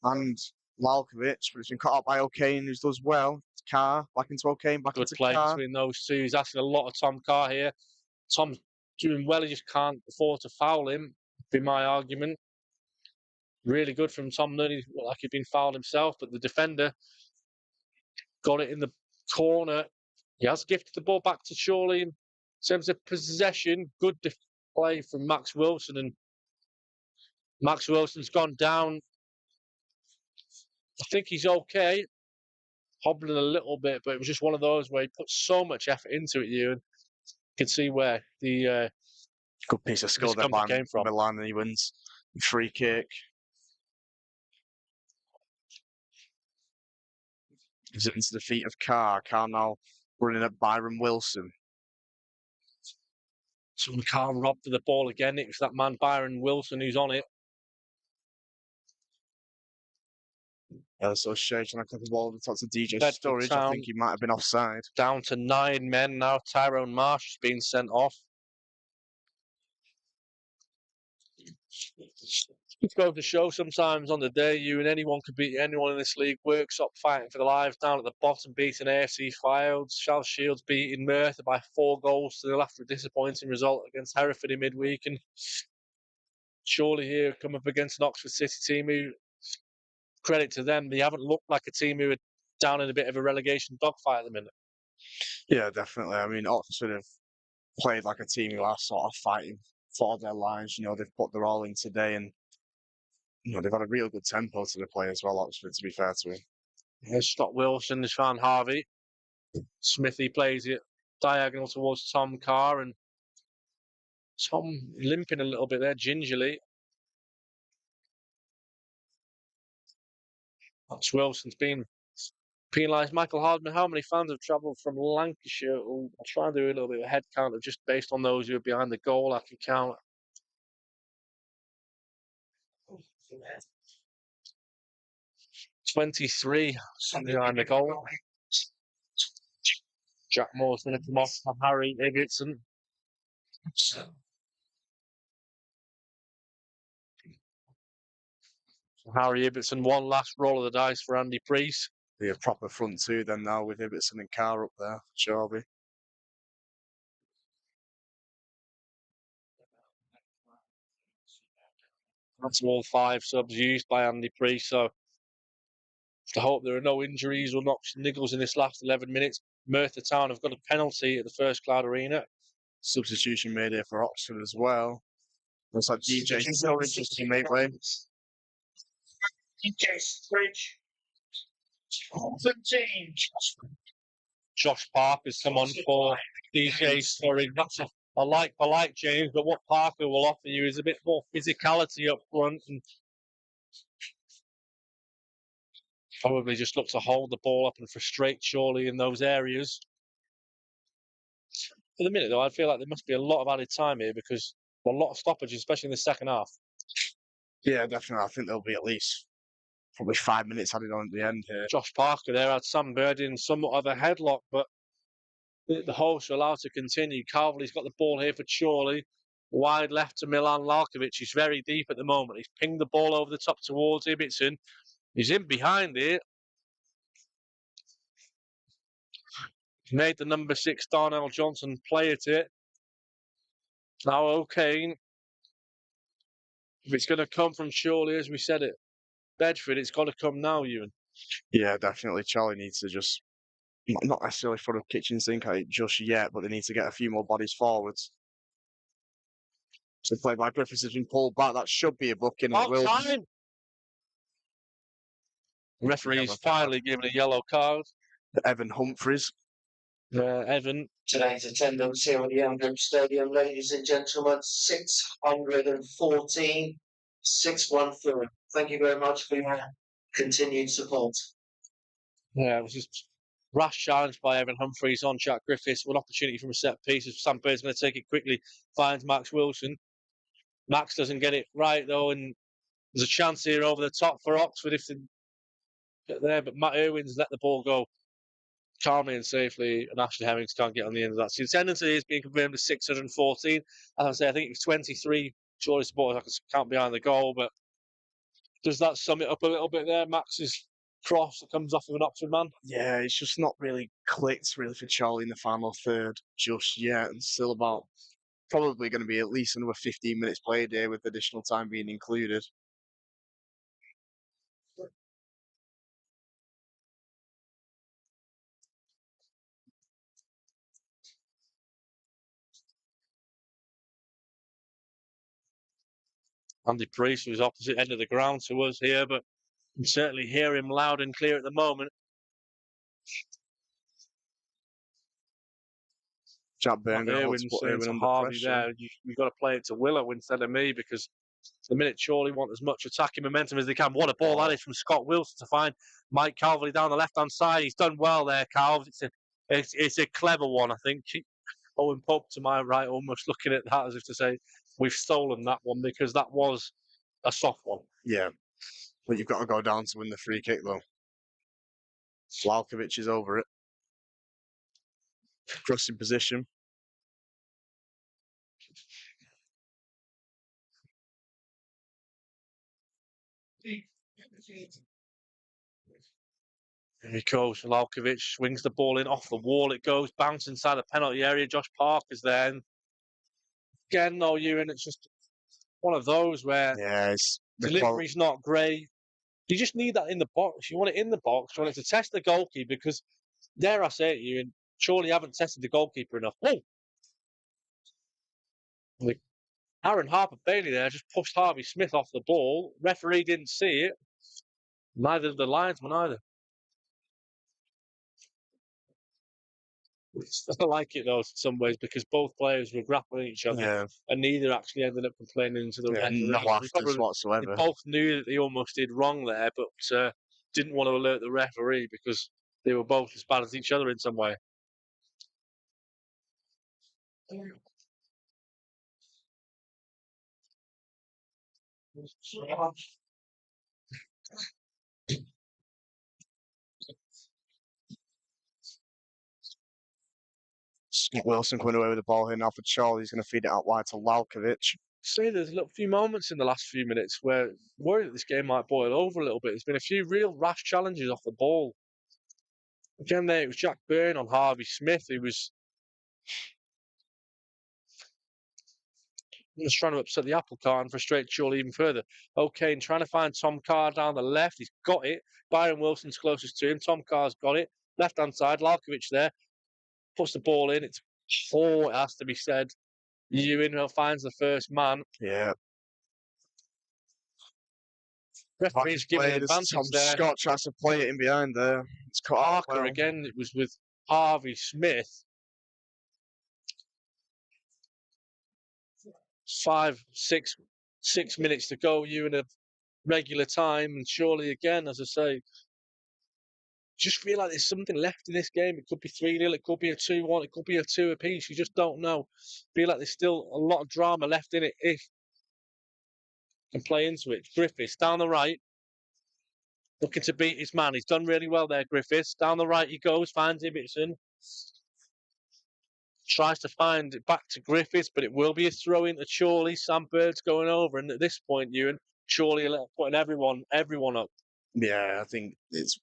And Lalkovic, but it's been cut out by O'Kane, who does well. Carr, back into O'Kane, back Good into play Carr. between those two. He's asking a lot of Tom Carr here. Tom's doing well. He just can't afford to foul him, be my argument. Really good from Tom Nunn. He looked like he'd been fouled himself, but the defender got it in the corner. He has gifted the ball back to Chorley. In terms of possession, good play from Max Wilson, and Max Wilson's gone down. I think he's okay, hobbling a little bit, but it was just one of those where he put so much effort into it, you can see where the good piece of skill there by came from. Milan, and he wins free kick. Is it into the feet of Carr? Carr now running at Byron Wilson. So Carr robbed the ball again. It was that man Byron Wilson who's on it. So Shea trying to clip the ball over the top to DJ Sturridge. I think he might have been offside. Down to 9 men now. Tyrone Marsh has been sent off. It goes to show sometimes on the day anyone could beat anyone in this league. Worksop fighting for their lives down at the bottom, beating AFC Fields. Charles Shields beating Merthyr by 4 goals to nil after a disappointing result against Hereford in midweek. And surely here come up against an Oxford City team who, credit to them, they haven't looked like a team who are down in a bit of a relegation dogfight at the minute. Yeah, definitely. I mean, Oxford have played like a team who are sort of fighting for their lives. They've put their all in today, and they've had a real good tempo to the play as well, Oxford, to be fair to him. Here's Scott Wilson, there's Van Harvey. Smithy plays it diagonal towards Tom Carr, and Tom limping a little bit there, gingerly. That's Wilson's been penalised. Michael Hardman, how many fans have travelled from Lancashire? I'll try and do a little bit of a head count of just based on those who are behind the goal. I can count 23 behind the goal. Jack Moore's going to come off for Harry Ibbotson. Harry Ibbotson, one last roll of the dice for Andy Priest. Be a proper front two then now with Ibbotson and Carr up there, Shelby. That's all 5 subs used by Andy Priest, so I hope there are no injuries or knocks and niggles in this last 11 minutes. Merthyr Town have got a penalty at the First Cloud Arena. Substitution made here for Oxford as well. Looks like DJ Sturridge just teammate way. Yes, Bridge. 13. Josh Parker's come on for DJ Surrey. That's a like James, but what Parker will offer you is a bit more physicality up front and probably just look to hold the ball up and frustrate Chorley in those areas. For the minute, though, I feel like there must be a lot of added time here because a lot of stoppages, especially in the second half. Yeah, definitely. I think there'll be at least probably 5 minutes added on at the end here. Josh Parker there had Sam Bird in somewhat of a headlock, but the hosts are allowed to continue. Calverley's got the ball here for Chorley. Wide left to Milan Lalkovic. He's very deep at the moment. He's pinged the ball over the top towards Ibbotson. He's in behind it. Made the number 6 Darnell Johnson play at it. Now O'Kane. If it's going to come from Chorley, as we said it, Bedford, it's got to come now, Ewan. Yeah, definitely. Charlie needs to just not necessarily throw the kitchen sink at it just yet, but they need to get a few more bodies forwards. So play by Griffiths has been pulled back. That should be a booking. It will. Time. The referee's finally given a yellow card. Evan Humphreys. Evan. Today's attendance here at the Emblem Stadium, ladies and gentlemen, 614, 614. Thank you very much for your continued support. Yeah, it was just rash challenge by Evan Humphreys on Jack Griffiths. An opportunity from a set piece. Sam Bird's going to take it quickly. Finds Max Wilson. Max doesn't get it right though, and there's a chance here over the top for Oxford if they get there. But Matt Irwin's let the ball go calmly and safely, and Ashley Hemmings can't get on the end of that. So the attendance is being confirmed as 614. As I say, I think it's 23 Chorley supporters I can count behind the goal, but does that sum it up a little bit there? Max's cross that comes off of an Oxford man? Yeah, it's just not really clicked really for Charlie in the final third just yet. And still about probably going to be at least another 15 minutes played here with additional time being included. Andy Priest, who's opposite end of the ground to us here, but you can certainly hear him loud and clear at the moment. Jack Byrne Irwin saying to Harvey there, you've got to play it to Willow instead of me because the minute Chorley want as much attacking momentum as they can. What a ball that is from Scott Wilson to find Mike Calverley down the left-hand side. He's done well there, Calv. It's a clever one, I think. Owen Pope to my right, almost looking at that as if to say, we've stolen that one because that was a soft one. Yeah, but you've got to go down to win the free kick though. Lalkovic is over it. Crossing position. Here he goes. Lalkovic swings the ball in off the wall. It goes, bounce inside the penalty area. Josh Parker's there. And again, no, Ewan, it's just one of those where delivery's not great. You just need that in the box. You want it in the box. You want it to test the goalkeeper because, dare I say it, Ewan, surely haven't tested the goalkeeper enough. Oh! Aaron Harper-Bailey there just pushed Harvey Smith off the ball. Referee didn't see it. Neither did the linesman either. I like it though in some ways because both players were grappling each other and neither actually ended up complaining to the referee. No afters whatsoever. They both knew that they almost did wrong there, but didn't want to alert the referee because they were both as bad as each other in some way. Scott Wilson coming away with the ball here now for Charlie. He's going to feed it out wide to Lalkovic. Say there's a few moments in the last few minutes where I'm worried that this game might boil over a little bit. There's been a few real rash challenges off the ball. Again, there it was Jack Byrne on Harvey Smith, who was just trying to upset the apple cart and frustrate Chorley even further. O'Kane trying to find Tom Carr down the left. He's got it. Byron Wilson's closest to him. Tom Carr's got it. Left-hand side, Lalkovic there. Puts the ball in. It has to be said. Ewan finds the first man. Yeah. Referee's giving an Played as advantage Tom there. Scott tries to play it in behind there. It's cut off. Parker again. It was with Harvey Smith. 6 minutes to go. You in a regular time, and surely again, as I say, just feel like there's something left in this game. It could be 3-0, it could be a 2-1, it could be a 2 apiece. You just don't know. Feel like there's still a lot of drama left in it if you can play into it. Griffiths down the right, looking to beat his man. He's done really well there, Griffiths. Down the right he goes, finds Ibbotson. Tries to find it back to Griffiths, but it will be a throw in to Chorley. Sam Bird's going over, and at this point, Ewan, Chorley putting everyone up. Yeah, I think it's a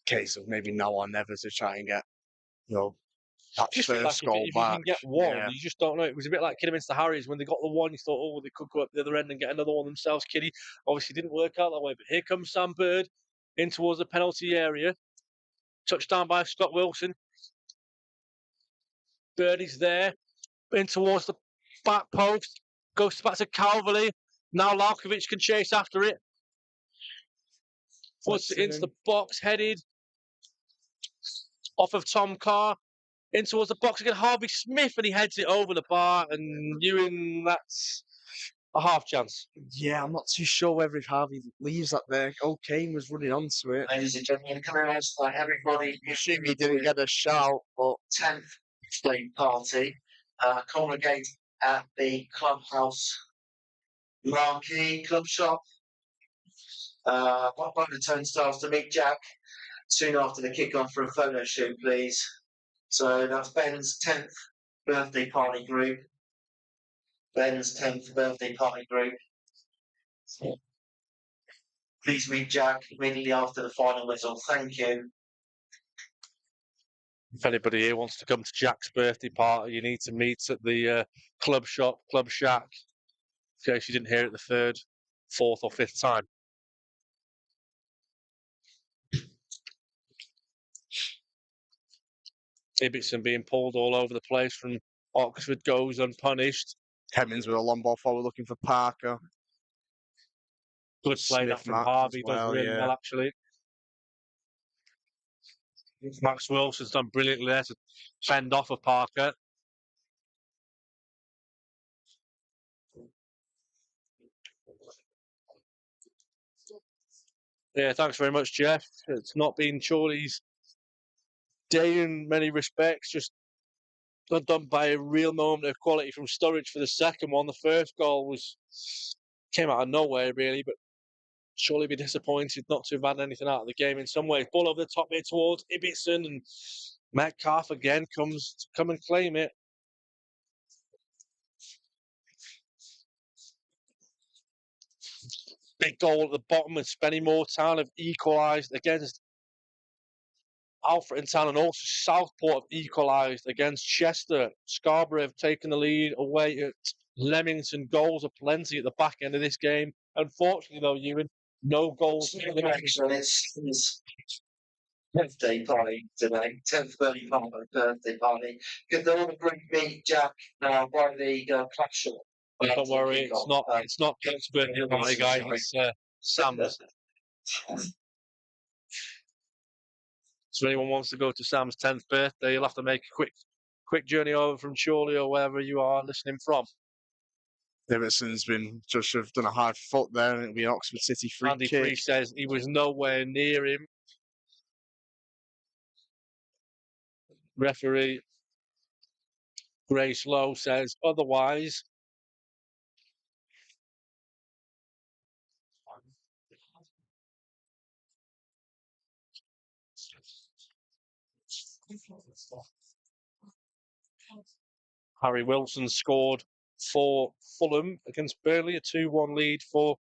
case of maybe now or never to try and get, that Just first like goal if back. you can get one, Yeah. you just don't know. It was a bit like Kidderminster Harriers when they got the one. You thought, oh, they could go up the other end and get another one themselves. Kiddie obviously didn't work out that way. But here comes Sam Bird in towards the penalty area. Touchdown by Scott Wilson. Birdie's there in towards the back post. Goes back to Calverley. Now Larkovic can chase after it. Puts it into the box, headed off of Tom Carr. In towards the box again, Harvey Smith, and he heads it over the bar, and Ewan, that's a half chance. Yeah, I'm not too sure whether if Harvey leaves that there. O'Kane was running onto it. Ladies and gentlemen, can I ask that everybody I assume he didn't get a shout, but 10th state party congregate at the clubhouse marquee club shop. Walk by the turnstiles to meet Jack soon after the kickoff for a photo shoot, please. So that's Ben's 10th birthday party group. Ben's 10th birthday party group. Please meet Jack immediately after the final whistle. Thank you. If anybody here wants to come to Jack's birthday party, you need to meet at the club shop, Club Shack, in case you didn't hear it the third, fourth or fifth time. Ibbotson being pulled all over the place from Oxford goes unpunished. Hemmings with a long ball forward looking for Parker. Good play that Smith from Max Harvey, as well, does really yeah. well actually. Max Wilson's done brilliantly there to fend off of Parker. Yeah, thanks very much, Jeff. It's not been Chorley's day in many respects, just done by a real moment of quality from Sturridge for the second one. The first goal came out of nowhere, really, but surely be disappointed not to have had anything out of the game in some ways. Ball over the top here towards Ibbotson, and Metcalf again comes to come and claim it. Big goal at the bottom, and Spennymoor Town have equalised against Alfreton Town, and also Southport have equalised against Chester. Scarborough have taken the lead away at Leamington. Goals aplenty at the back end of this game. Unfortunately, though, Ewan, no goals. It's birthday party today, 10th birthday party. Could the other group meet Jack by the club shop? Don't worry, it's not Jack's birthday party, guys. It's Sam's. So if anyone wants to go to Sam's 10th birthday, you'll have to make a quick journey over from Chorley or wherever you are listening from. Davidson's been just have done a hard foot there, and it'll be an Oxford City free Andy kick. Free says he was nowhere near him. Referee Grace Lowe says otherwise. Harry Wilson scored for Fulham against Burnley, a 2-1 lead for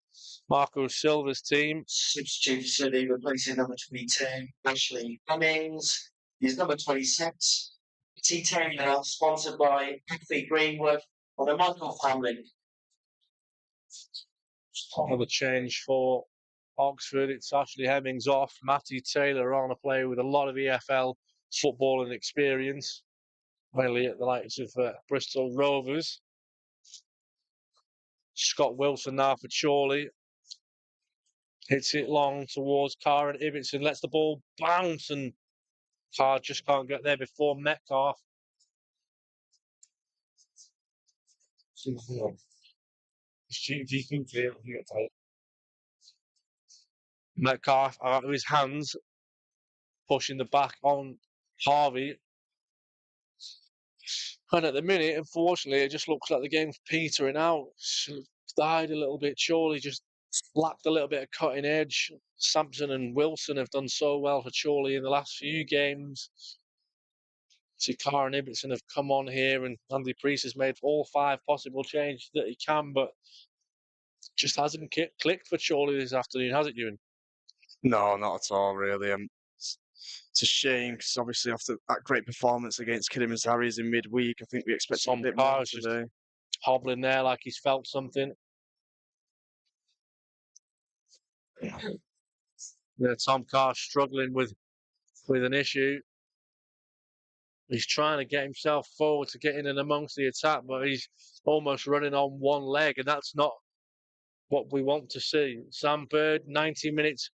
Marco Silva's team. Substitute City replacing number 22, Ashley Cummings. He's number 26. Tea Taylor, sponsored by Happy Greenwood or the Michael family. Another change for Oxford. It's Ashley Hemmings off. Matty Taylor on, a player with a lot of EFL footballing experience, mainly at the likes of Bristol Rovers. Scott Wilson now for Chorley. Hits it long towards Carr, and Ibbotson lets the ball bounce, and Carr just can't get there before Metcalf. Metcalf out of his hands, pushing the back on Harvey. And at the minute, unfortunately, it just looks like the game's petering out. Died a little bit. Chorley just lacked a little bit of cutting edge. Sampson and Wilson have done so well for Chorley in the last few games. Carr and Ibbotson have come on here, and Andy Priest has made all 5 possible changes that he can, but just hasn't clicked for Chorley this afternoon, has it, Ewan? No, not at all, really. It's a shame because obviously after that great performance against Kidderminster Harriers in midweek, I think we expected a bit more today. Hobbling there like he's felt something. Yeah, Tom Carr struggling with an issue. He's trying to get himself forward to get in and amongst the attack, but he's almost running on one leg, and that's not what we want to see. Sam Bird, 90 minutes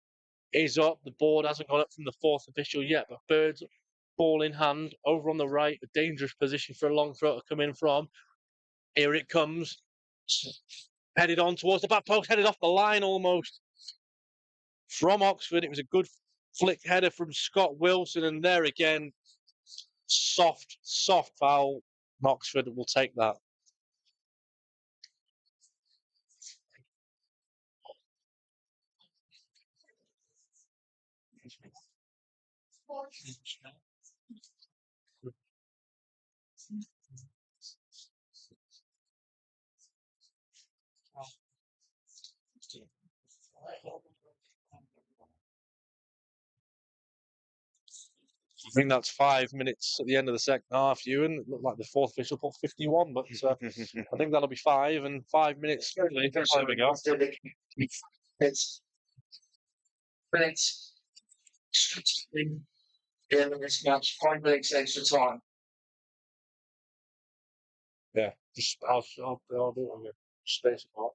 is up. The board hasn't gone up from the 4th official yet, but Bird's ball in hand over on the right, a dangerous position for a long throw to come in from. Here it comes. Headed on towards the back post, headed off the line almost. From Oxford, it was a good flick header from Scott Wilson, and there again, soft foul. Oxford will take that. I think that's 5 minutes at the end of the second half, Ewan. It looked like the 4th official put 51, but I think that'll be 5 and 5 minutes. There we go. It's in this match, 5 minutes extra time. Yeah, just I'll do it on your space part.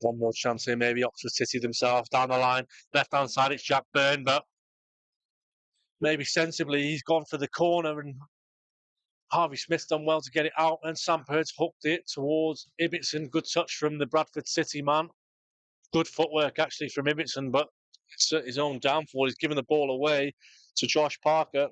One more chance here, maybe Oxford City themselves down the line. Left hand side, it's Jack Byrne, but maybe sensibly he's gone for the corner, and Harvey Smith's done well to get it out, and Sampert's hooked it towards Ibbotson. Good touch from the Bradford City man. Good footwork actually from Ibbotson, but it's his own downfall. He's given the ball away to Josh Parker.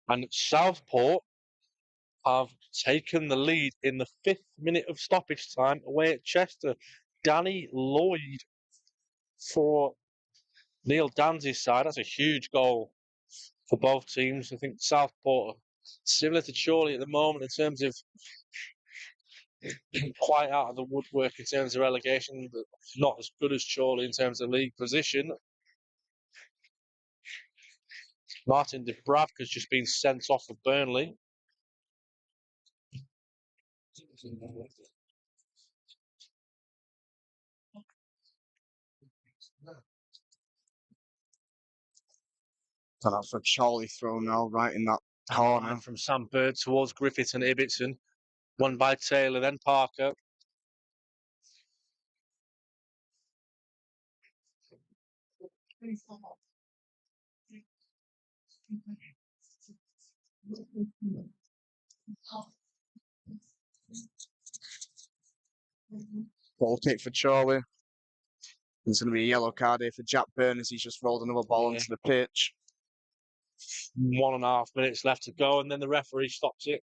And Southport have taken the lead in the 5th minute of stoppage time away at Chester. Danny Lloyd for Neil Danzy's side. That's a huge goal for both teams. I think Southport are similar to Chorley at the moment in terms of quite out of the woodwork in terms of relegation, but not as good as Chorley in terms of league position. Martin Dubravka has just been sent off for Burnley. And that's a Chorley throw now, right in that corner. From Sam Bird towards Griffith and Ibbotson. Won by Taylor, then Parker. Ball kick for Chorley. There's going to be a yellow card here for Jack Byrne as he's just rolled another ball onto the pitch. 1.5 minutes left to go, and then the referee stops it.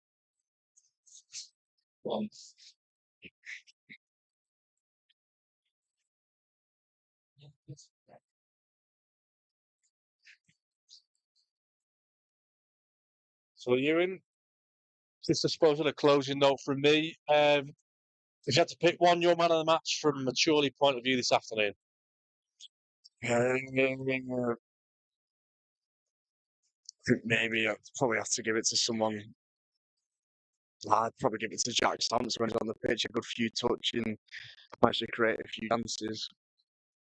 So Ewan, just I suppose a closing note from me. If you had to pick one, your man of the match from a Chorley point of view this afternoon. I think maybe I'd probably have to give it to someone. I'd probably give it to Jack Stamps when he's on the pitch. A good few touching, managed to create a few chances.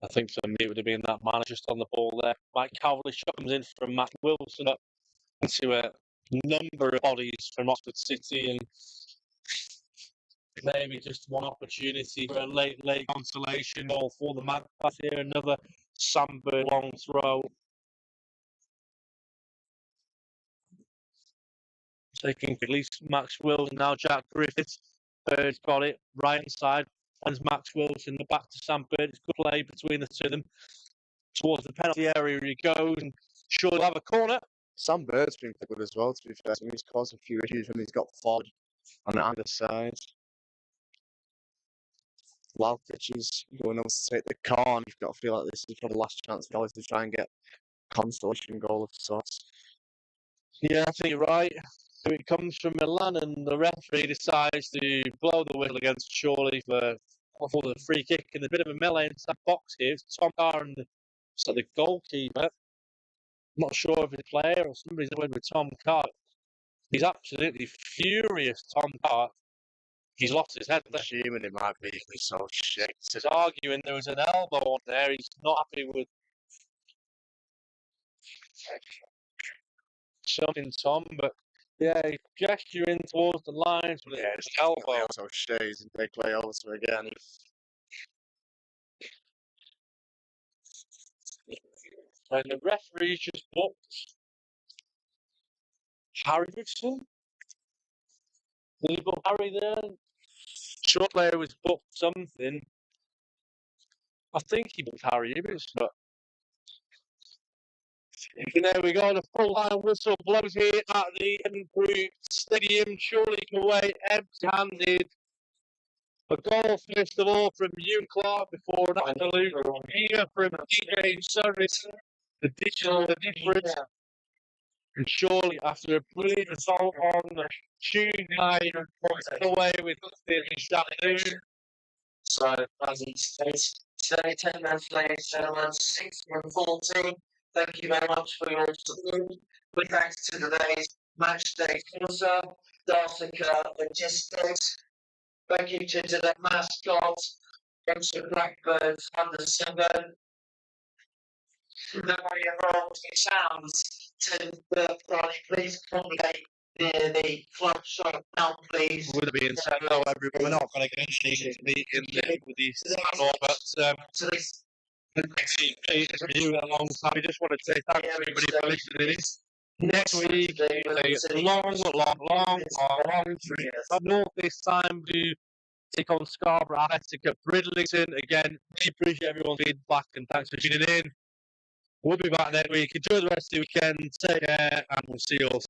I think for me it would have been that man just on the ball there. Mike Cowley comes in from Matt Wilson up into a number of bodies from Oxford City, and maybe just one opportunity for a late consolation goal for the Magpies here. Another Sandberg long throw. Taking at least Max Wilson, now Jack Griffiths. Bird's got it, right hand side. And Max Wilson, the back to Sam Bird. It's good play between the two of them. Towards the penalty area he goes, and sure he'll have a corner. Sam Bird's been good as well, to be fair. He's caused a few issues when he's got forward on the other side. Wild pitches, going on to take the corner. You've got to feel like this is probably the last chance for Ollie to try and get a consolation goal of sorts. Yeah, I think you're right. So it comes from Milan, and the referee decides to blow the whistle against Chorley for the free kick, and a bit of a melee inside the box here. It's Tom Carr and the goalkeeper. I'm not sure if it's a player or somebody's in with Tom Carr. He's absolutely furious, Tom Carr. He's lost his head. Assuming it might be, he's so shit. He's arguing there was an elbow on there. He's not happy with something, Tom, but yeah, he's gesturing towards the lines with his elbow. So Shays and they play over to again. And the referee's just booked Harry Dixon. Did he book Harry there? Short player was booked something. I think he booked Harry Ibbs, but there we go. The full line whistle blows here at the Group Stadium. Chorley away, empty-handed. A goal first of all from Ewan Clark before an absolute here from DJ Tscherewik. The difference. And Chorley, after a brilliant assault on Tuesday night, away with this afternoon. So, as he states, today, 10 minutes later, gentlemen, 6:14. Thank you very much for your support. With thanks to today's match day sponsor, Darsica Logistics. Thank you to the mascot, Brentford Blackbirds _7. Now your roles and sounds 10th birthday, please accommodate near the club shop now, please. Would have been said, no, everyone, we're not going to get to be in there with these panel, but So this you alongside. We just want to say thanks to everybody for listening. Next week, a long up north this time to take on Scarborough Athletic at Bridlington. Again, we appreciate everyone being back and thanks for tuning in. We'll be back next week. Enjoy the rest of the weekend. Take care, and we'll see you all.